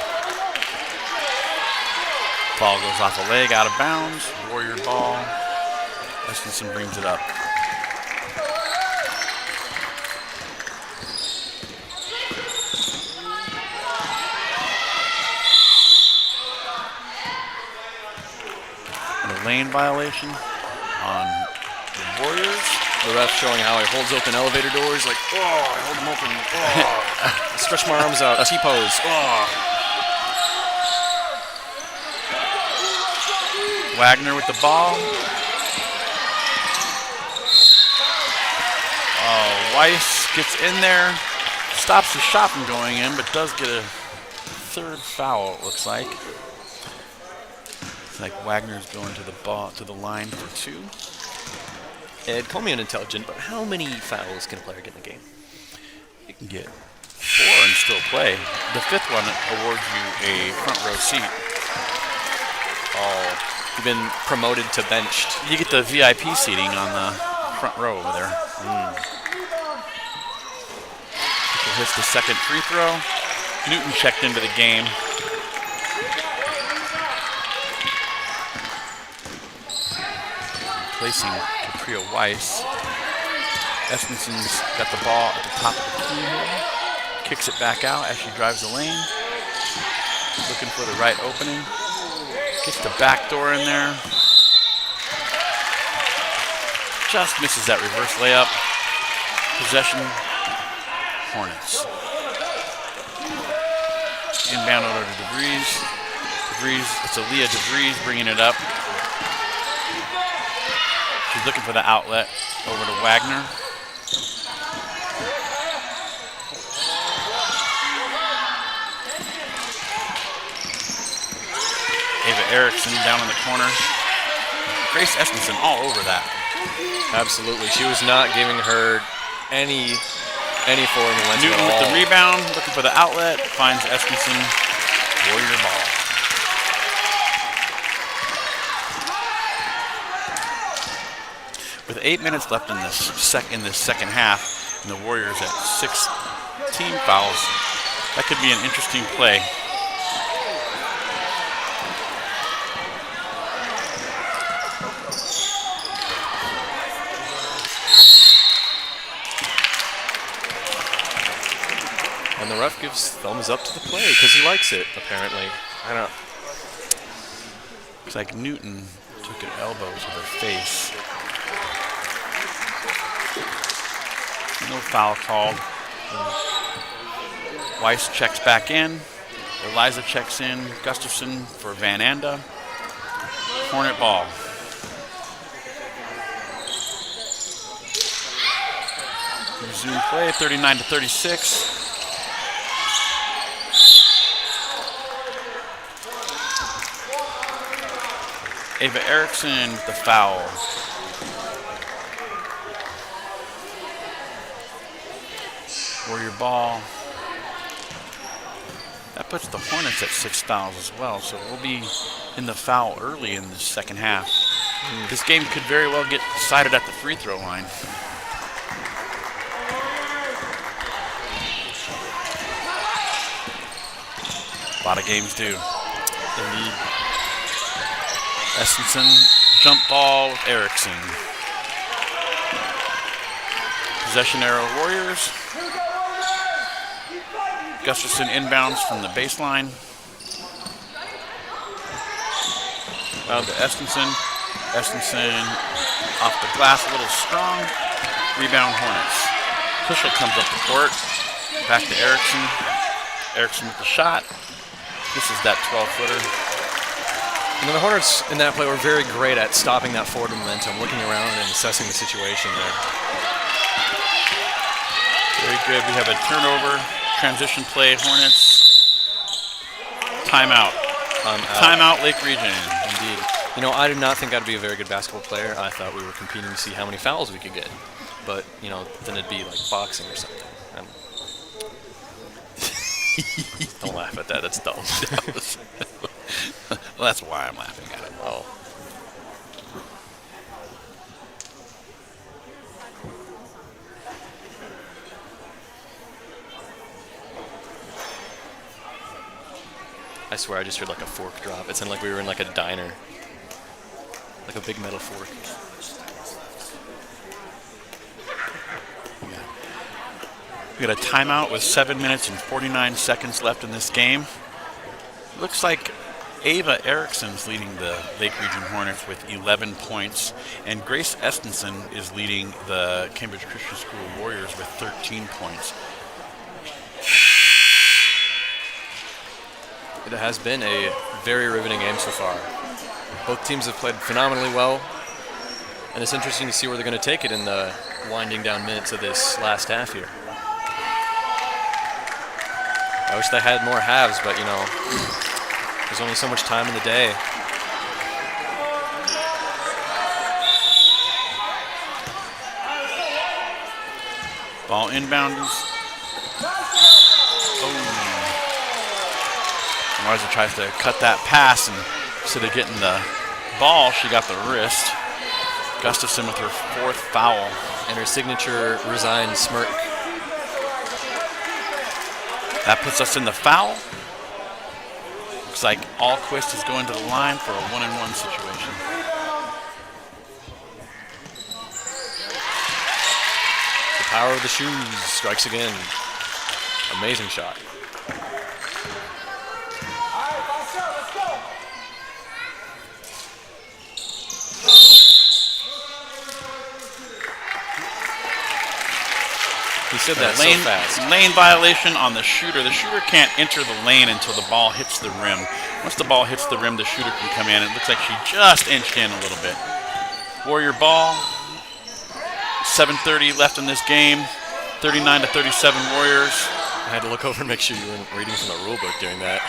Ball goes off a leg, out of bounds. Warrior ball. Eskinson brings it up. And a lane violation on the Warriors. The ref showing how he holds open elevator doors, like, oh, I hold them open. Oh. I stretch my arms out, T-pose. Oh. Wagner with the ball. Oh, Weiss gets in there, stops the shot from going in, but does get a third foul, it looks like. It's like Wagner's going to the line for 2. Ed, call me unintelligent, but how many fouls can a player get in a game? You can get 4 and still play. The 5th one awards you a front row seat. Oh, you've been promoted to benched. You get the VIP seating on the front row over there. Mitchell hits the second free throw. Newton checked into the game. Placing Caprio Weiss. Eskenson's got the ball at the top of the key here. Kicks it back out as she drives the lane. Looking for the right opening. Gets the back door in there. Just misses that reverse layup. Possession, Hornets. Inbound over to DeVries. It's Aaliyah DeVries bringing it up. She's looking for the outlet over to Wagner. Ava Erickson down in the corner. Grace Eskinson all over that. Absolutely. She was not giving her any forward momentum Newton at all. with the rebound, looking for the outlet, finds Eskinson. Warrior ball. With 8 minutes left in this second half, and the Warriors at 6 team fouls, that could be an interesting play. And the ref gives thumbs up to the play because he likes it, apparently. I don't know. Looks like Newton took an elbow to the face. No foul called. Weiss checks back in. Eliza checks in. Gustafson for Van Anda. Hornet ball. Resume play, 39-36. Ava Erickson with the foul. Warrior ball. That puts the Hornets at 6 fouls as well, so we'll be in the foul early in the second half. This game could very well get decided at the free throw line. A lot of games do. Indeed. Eskinson, jump ball with Erickson. Possession arrow Warriors. Gustafson inbounds from the baseline. Out to Eskinson. Eskinson off the glass a little strong. Rebound Hornets. Kushel comes up the court. Back to Erickson. Erickson with the shot. This is that 12-footer. And then the Hornets in that play were very great at stopping that forward momentum, looking around and assessing the situation there. Very good. We have a turnover. Transition play, Hornets. Timeout. Timeout, Lake Region. Indeed. You know, I did not think I'd be a very good basketball player. I thought we were competing to see how many fouls we could get. But, you know, then it'd be like boxing or something. Don't laugh at that. That's dumb. Well, that's why I'm laughing at it. Oh. I swear I just heard like a fork drop. It sounded like we were in like a diner. Like a big metal fork. We got a timeout with 7 minutes and 49 seconds left in this game. Looks like Ava Erickson's leading the Lake Region Hornets with 11 points, and Grace Estenson is leading the Cambridge Christian School Warriors with 13 points. It has been a very riveting game so far. Both teams have played phenomenally well, and it's interesting to see where they're going to take it in the winding down minutes of this last half here. I wish they had more halves, but you know, there's only so much time in the day. Ball inbound. Marza tries to cut that pass, and instead of getting the ball, she got the wrist. Gustafson with her 4th foul. And her signature resigned smirk. That puts us in the foul. Looks like Alquist is going to the line for a 1-and-1 situation. The power of the shoes strikes again. Amazing shot. He said that so fast. Lane violation on the shooter. The shooter can't enter the lane until the ball hits the rim. Once the ball hits the rim, the shooter can come in. It looks like she just inched in a little bit. Warrior ball. 7:30 left in this game. 39-37 Warriors. I had to look over and make sure you weren't reading from the rule book during that.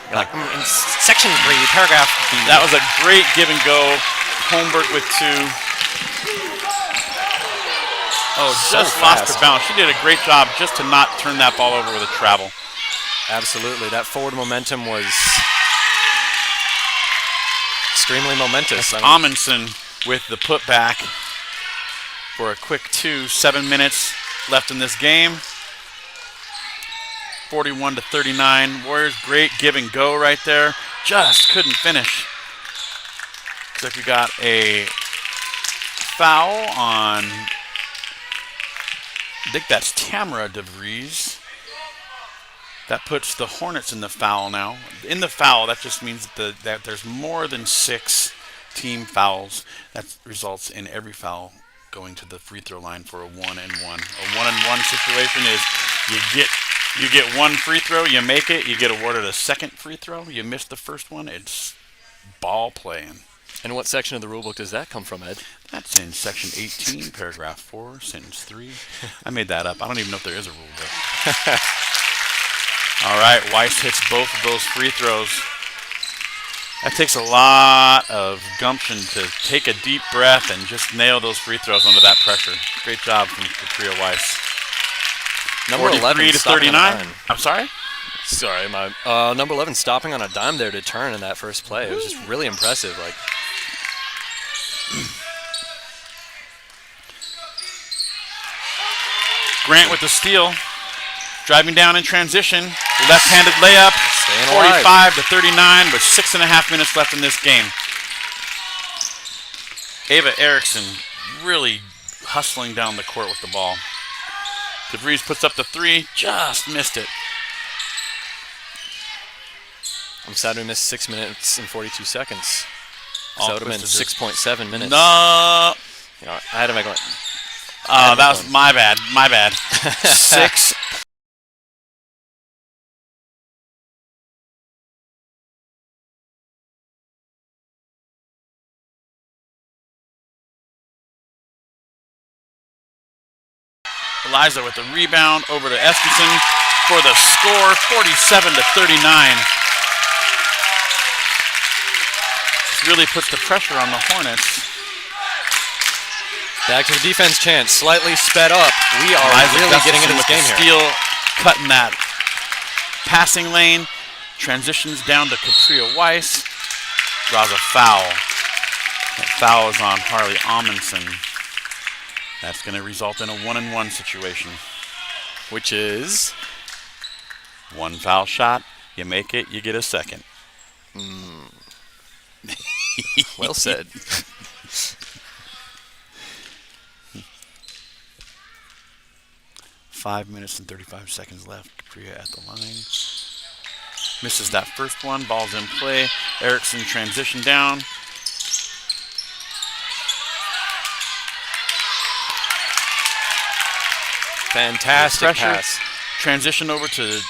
You're like, in section 3, paragraph B. That was a great give and go. Holmberg with 2. Oh, just lost her balance. She did a great job just to not turn that ball over with a travel. Absolutely. That forward momentum was extremely momentous. Amundsen with the putback for a quick 2. 7 minutes left in this game. 41-39. Warriors, great give and go right there. Just couldn't finish. Looks like we got a foul on, I think that's Tamara DeVries. That puts the Hornets in the foul now. In the foul, that just means that there's more than 6 team fouls. That results in every foul going to the free throw line for a 1-and-1. A 1-and-1 situation is you get 1 free throw, you make it, you get awarded a 2nd free throw. You miss the first one, it's ball playing. And what section of the rulebook does that come from, Ed? That's in section 18, paragraph 4, sentence 3. I made that up. I don't even know if there is a rule book. All right, Weiss hits both of those free throws. That takes a lot of gumption to take a deep breath and just nail those free throws under that pressure. Great job from Katria Weiss. Number 11 stopping 39. I'm sorry? Sorry, my number 11 stopping on a dime there to turn in that first play. It was just really impressive. Like, Grant with the steal. Driving down in transition. Left-handed layup. 45-39 with 6.5 minutes left in this game. Ava Erickson really hustling down the court with the ball. DeVries puts up the 3. Just missed it. I'm sad we missed 6 minutes and 42 seconds. So that would have been 6.7 minutes. No. You know, I had to make one. Oh, that was my bad. My bad. 6. Eliza with the rebound over to Eskinson for the score, 47-39. This really puts the pressure on the Hornets. Back to the defense chance, slightly sped up. We are Eliza really Gustafson getting into this with game the here. steal, cutting that passing lane, transitions down to Katria Weiss, draws a foul. That foul is on Harley Amundsen. That's going to result in a 1-and-1 situation. Which is? 1 foul shot, You make it, you get a second. Well said. Five minutes and 35 seconds left. Capria at the line. Misses that first one. Ball's in play. Erickson transition down. Fantastic Pressure. pass. Transition over to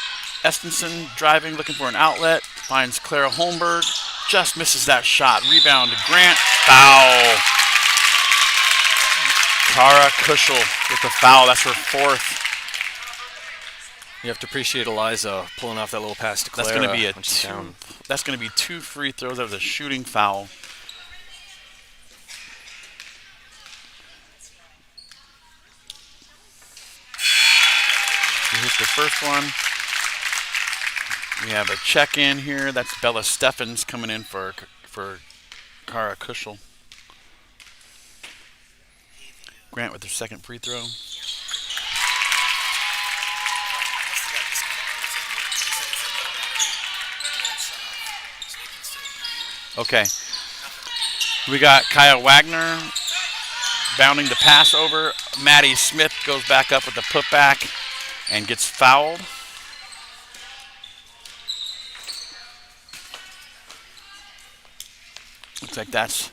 Estenson, driving, looking for an outlet. Finds Clara Holmberg. Just misses that shot. Rebound to Grant. Foul. Kara Kuschel with the foul. That's her fourth. You have to appreciate Eliza pulling off that little pass to Clara. That's going to be when she's down. That's going to be 2 free throws. That was a shooting foul. She hits the first one. We have a check-in here. That's Bella Steffens coming in for Kara Kuschel. Grant with her second free throw. Okay. We got Kaya Wagner bounding the pass over. Maddie Smith goes back up with the putback and gets fouled. Looks like that's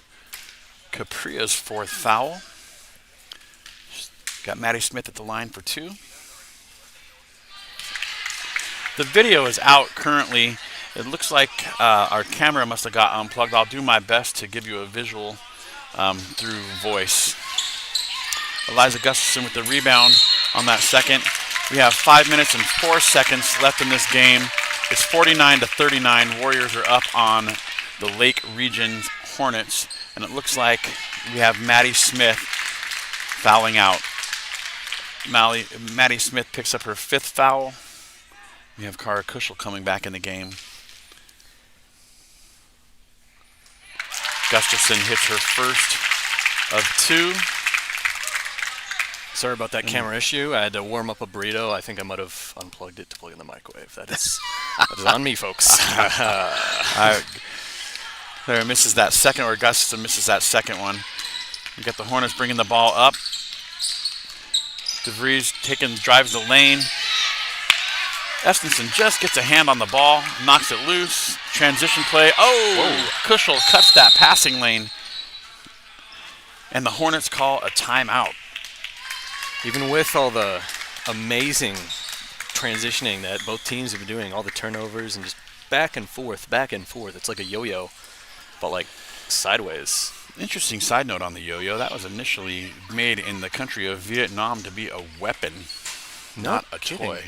Capria's fourth foul. Got Maddie Smith at the line for 2. The video is out currently. It looks like our camera must have got unplugged. I'll do my best to give you a visual through voice. Eliza Gustafson with the rebound on that second. We have 5 minutes and 4 seconds left in this game. It's 49-39. Warriors are up on the Lake Region Hornets. And it looks like we have Maddie Smith fouling out. Maddie Smith picks up her 5th foul. We have Kara Kuschel coming back in the game. Gustafson hits her first of 2. Sorry about that camera issue. I had to warm up a burrito. I think I might have unplugged it to plug in the microwave. That is on me, folks. There misses that second, or Gustafson misses that second one. We got the Hornets bringing the ball up. DeVries drives the lane. Estenson just gets a hand on the ball, knocks it loose. Transition play. Oh! Kuschel cuts that passing lane. And the Hornets call a timeout. Even with all the amazing transitioning that both teams have been doing, all the turnovers and just back and forth. It's like a yo-yo, but like sideways. Interesting side note on the yo-yo. That was initially made in the country of Vietnam to be a weapon, not a toy.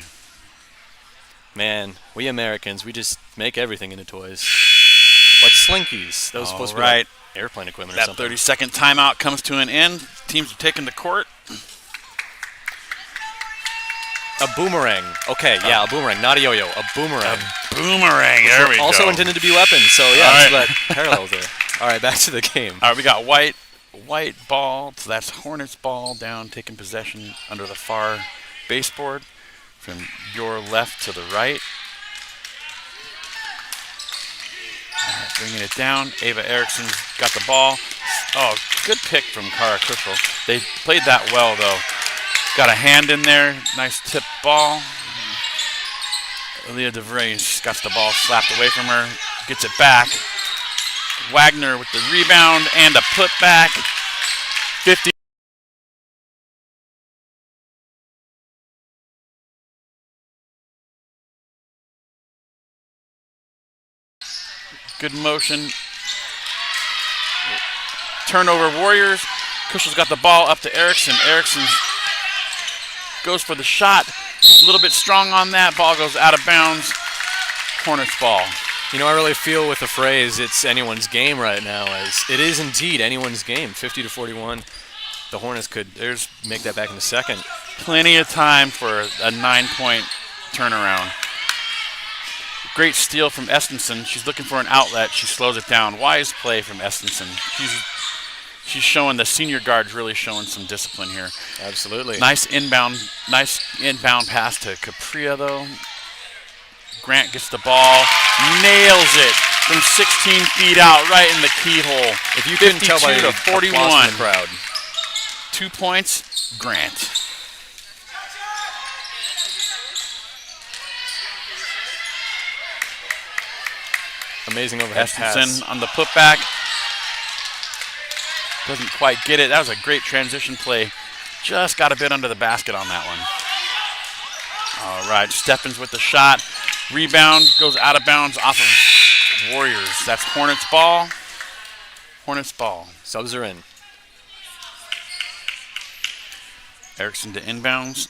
Man, we Americans, we just make everything into toys. Like Slinkies. That was supposed to be like airplane equipment or something. That 30-second timeout comes to an end. Teams are taking the court. A boomerang. Okay, yeah, a boomerang, not a yo-yo. A boomerang. A boomerang. There we go. Also intended to be weapons, so yeah, there's that parallel there. All right, back to the game. All right, we got white ball. So that's Hornets ball down, taking possession under the far baseboard from your left to the right. All right, bringing it down. Ava Erickson's got the ball. Oh, good pick from Kara Kuschel. They played that well, though. Got a hand in there. Nice tip ball. Aaliyah DeVries got the ball slapped away from her. Gets it back. Wagner with the rebound and a putback. 50. Good motion. Turnover Warriors. Kuschel's got the ball up to Erickson. Erickson goes for the shot. A little bit strong on that. Ball goes out of bounds. Hornets ball. You know, I really feel with the phrase, it's anyone's game right now, as it is indeed anyone's game. 50-41. The Hornets could make that back in a second. Plenty of time for a 9-point turnaround. Great steal from Estenson. She's looking for an outlet. She slows it down. Wise play from Estenson. She's showing, the senior guard's really showing some discipline here. Absolutely. Nice inbound pass to Capria, though. Grant gets the ball, nails it from 16 feet out, right in the keyhole. If you couldn't tell by 52 to the 41. applause from the crowd. 2 points, Grant. Amazing overhead pass. Estenson on the putback. Doesn't quite get it. That was a great transition play. Just got a bit under the basket on that one. All right, Steffens with the shot. Rebound goes out of bounds off of Warriors. That's Hornets ball. Hornets ball. Subs are in. Erickson to inbounds.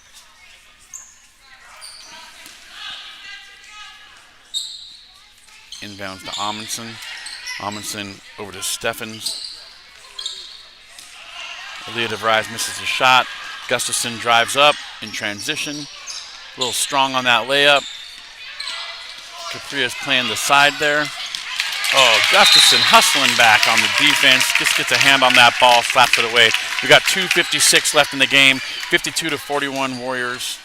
Inbounds to Amundsen. Amundsen over to Steffens. Aaliyah DeVries misses a shot. Gustafson drives up in transition. A little strong on that layup. Capria's playing the side there. Oh, Gustafson hustling back on the defense. Just gets a hand on that ball, slaps it away. We got 2:56 left in the game. 52 to 41 Warriors.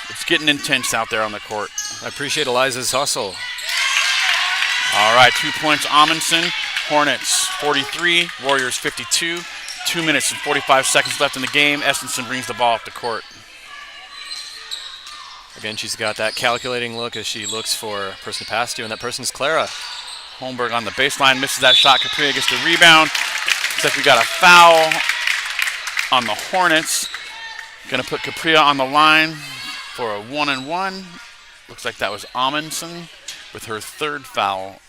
It's getting intense out there on the court. I appreciate Eliza's hustle. All right, 2 points, Amundsen. Hornets 43, Warriors 52. 2 minutes and 45 seconds left in the game. Estenson brings the ball up the court. Again, she's got that calculating look as she looks for a person to pass to, and that person's Clara. Holmberg on the baseline, misses that shot. Capria gets the rebound. Looks like we got a foul on the Hornets. Gonna put Capria on the line for a 1-and-1. Looks like that was Amundsen with her third foul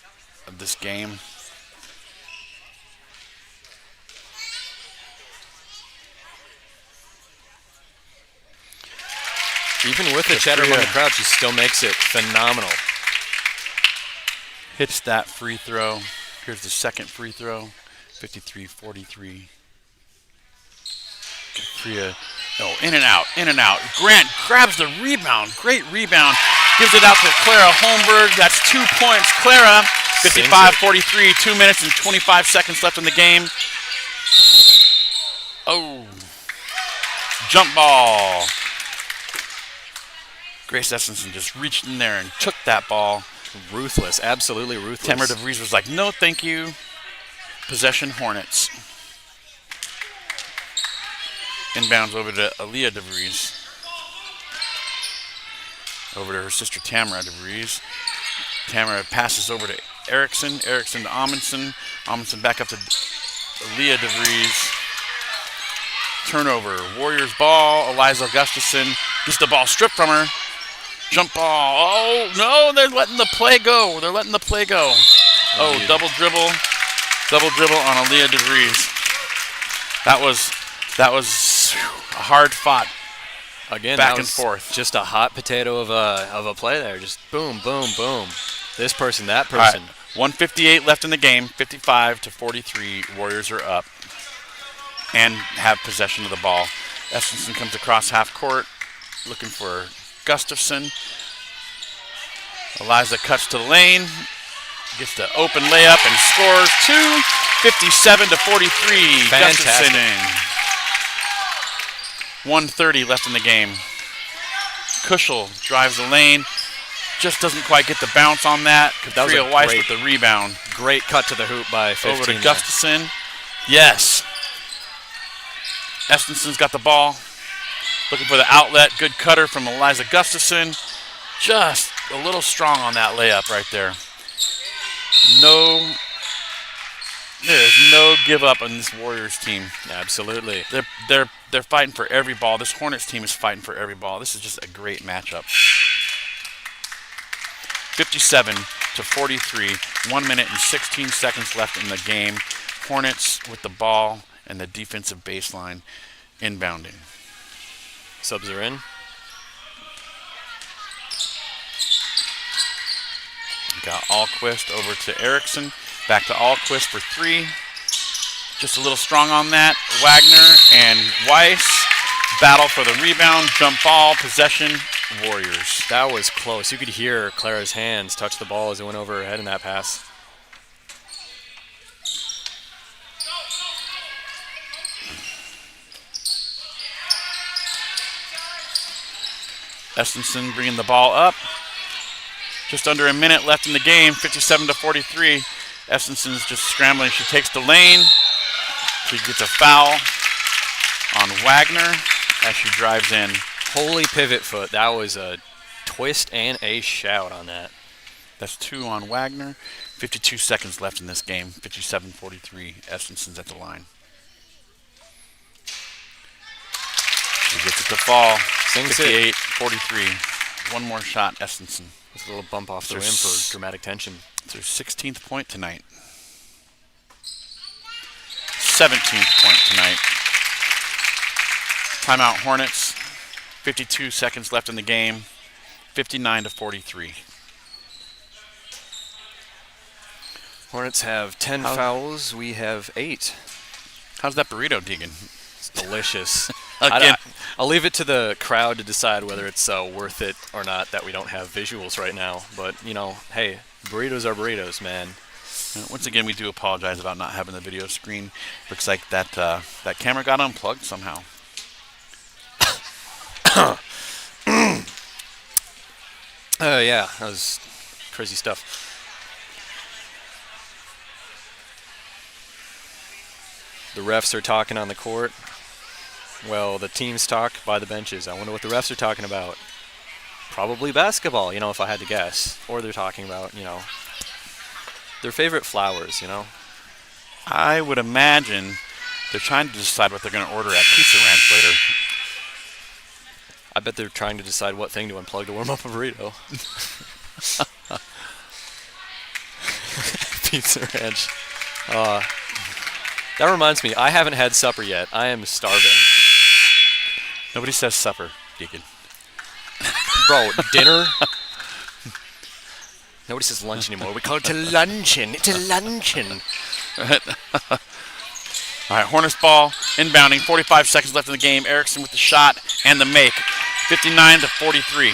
of this game. Even with the chatter among the crowd, she still makes it phenomenal. Hits that free throw. Here's the second free throw. 53-43. Capria, oh, in and out, in and out. Grant grabs the rebound. Great rebound. Gives it out to Clara Holmberg. That's 2 points. Clara, 55-43. 2 minutes and 25 seconds left in the game. Oh. Jump ball. Grace Estenson just reached in there and took that ball. Ruthless, absolutely ruthless. Tamara DeVries was like, no, thank you. Possession Hornets. Inbounds over to Aaliyah DeVries. Over to her sister Tamara DeVries. Tamara passes over to Erickson. Erickson to Amundsen. Amundsen back up to Aaliyah DeVries. Turnover. Warriors ball. Eliza Gustafson gets the ball stripped from her. Jump ball. Oh, no, they're letting the play go. They're letting the play go. Oh, double dribble. Double dribble on Aaliyah DeVries. That was a hard fought. Again, back and forth. Just a hot potato of a play there. Just boom, boom, boom. This person, that person. Right. 1:58 left in the game. 55-43. Warriors are up and have possession of the ball. Estenson comes across half court, looking for Gustafson. Eliza cuts to the lane, gets the open layup and scores 57-43. Fantastic. Gustafson in. 1:30 left in the game. Kushel drives the lane, just doesn't quite get the bounce on that. That was Capria Weiss with the rebound. Great cut to the hoop by 15. Over to Gustafson. Yes. Estenson's got the ball. Looking for the outlet. Good cutter from Eliza Gustafson. Just a little strong on that layup right there. There is no give up on this Warriors team. Absolutely. They're fighting for every ball. This Hornets team is fighting for every ball. This is just a great matchup. 57-43. 1 minute and 16 seconds left in the game. Hornets with the ball and the defensive baseline inbounding. Subs are in. Got Alquist over to Erickson. Back to Alquist for three. Just a little strong on that. Wagner and Weiss battle for the rebound. Jump ball. Possession. Warriors. That was close. You could hear Clara's hands touch the ball as it went over her head in that pass. Estenson bringing the ball up. Just under a minute left in the game, 57-43. Estenson's just scrambling. She takes the lane. She gets a foul on Wagner as she drives in. Holy pivot foot. That was a twist and a shout on that. That's 2 on Wagner. 52 seconds left in this game. 57-43. Estenson's at the line. She gets it to fall. 58-43. One more shot, Estenson. It's a little bump off the rim for dramatic tension. It's her 16th point tonight. 17th point tonight. Timeout Hornets. 52 seconds left in the game. 59-43. Hornets have 10 fouls. We have 8. How's that burrito, Deegan? It's delicious. Again. I'll leave it to the crowd to decide whether it's worth it or not that we don't have visuals right now. But, you know, hey, burritos are burritos, man. Once again, we do apologize about not having the video screen. Looks like that that camera got unplugged somehow. Yeah, that was crazy stuff. The refs are talking on the court. Well, the teams talk by the benches. I wonder what the refs are talking about. Probably basketball, you know, if I had to guess. Or they're talking about, you know, their favorite flowers, you know. I would imagine they're trying to decide what they're going to order at Pizza Ranch later. I bet they're trying to decide what thing to unplug to warm up a burrito. Pizza Ranch. That reminds me, I haven't had supper yet. I am starving. Nobody says supper, Deacon. Bro, dinner? Nobody says lunch anymore. We call it a luncheon. It's a luncheon. All right, Hornets ball, inbounding, 45 seconds left in the game. Erickson with the shot and the make, 59-43.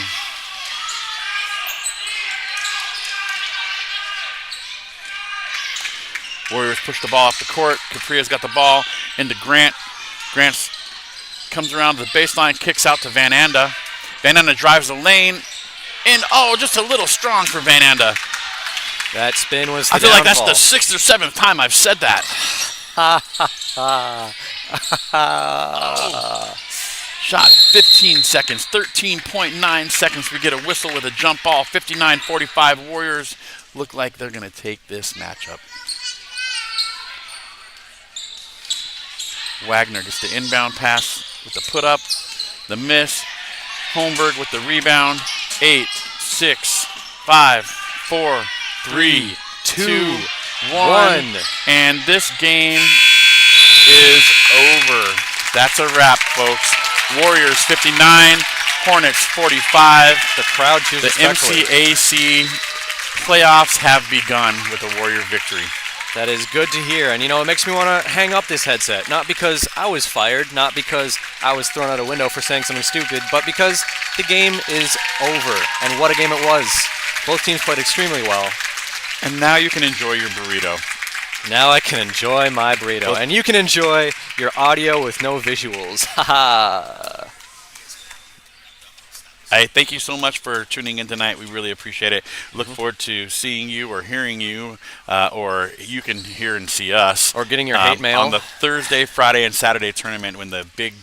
Warriors push the ball off the court. Capria's got the ball into Grant. Grant comes around to the baseline, kicks out to Van Anda. Van Anda drives the lane, and just a little strong for Van Anda. That spin was the I feel like that's downfall. the 6th or 7th time I've said that. Shot 15 seconds, 13.9 seconds. We get a whistle with a jump ball. 59-45. Warriors look like they're going to take this matchup. Wagner gets the inbound pass with the put up, the miss. Holmberg with the rebound. 8, 6, 5, 4, 3, 2, 1. And this game is over. That's a wrap, folks. Warriors 59, Hornets 45. The crowd chooses The MCAC playoffs have begun with a Warrior victory. That is good to hear. And, you know, it makes me want to hang up this headset. Not because I was fired, not because I was thrown out a window for saying something stupid, but because the game is over. And what a game it was. Both teams played extremely well. And now you can enjoy your burrito. Now I can enjoy my burrito. And you can enjoy your audio with no visuals. Haha. Hey, thank you so much for tuning in tonight. We really appreciate it. Look forward to seeing you or hearing you, or you can hear and see us. Or getting your hate mail. On the Thursday, Friday, and Saturday tournament when the big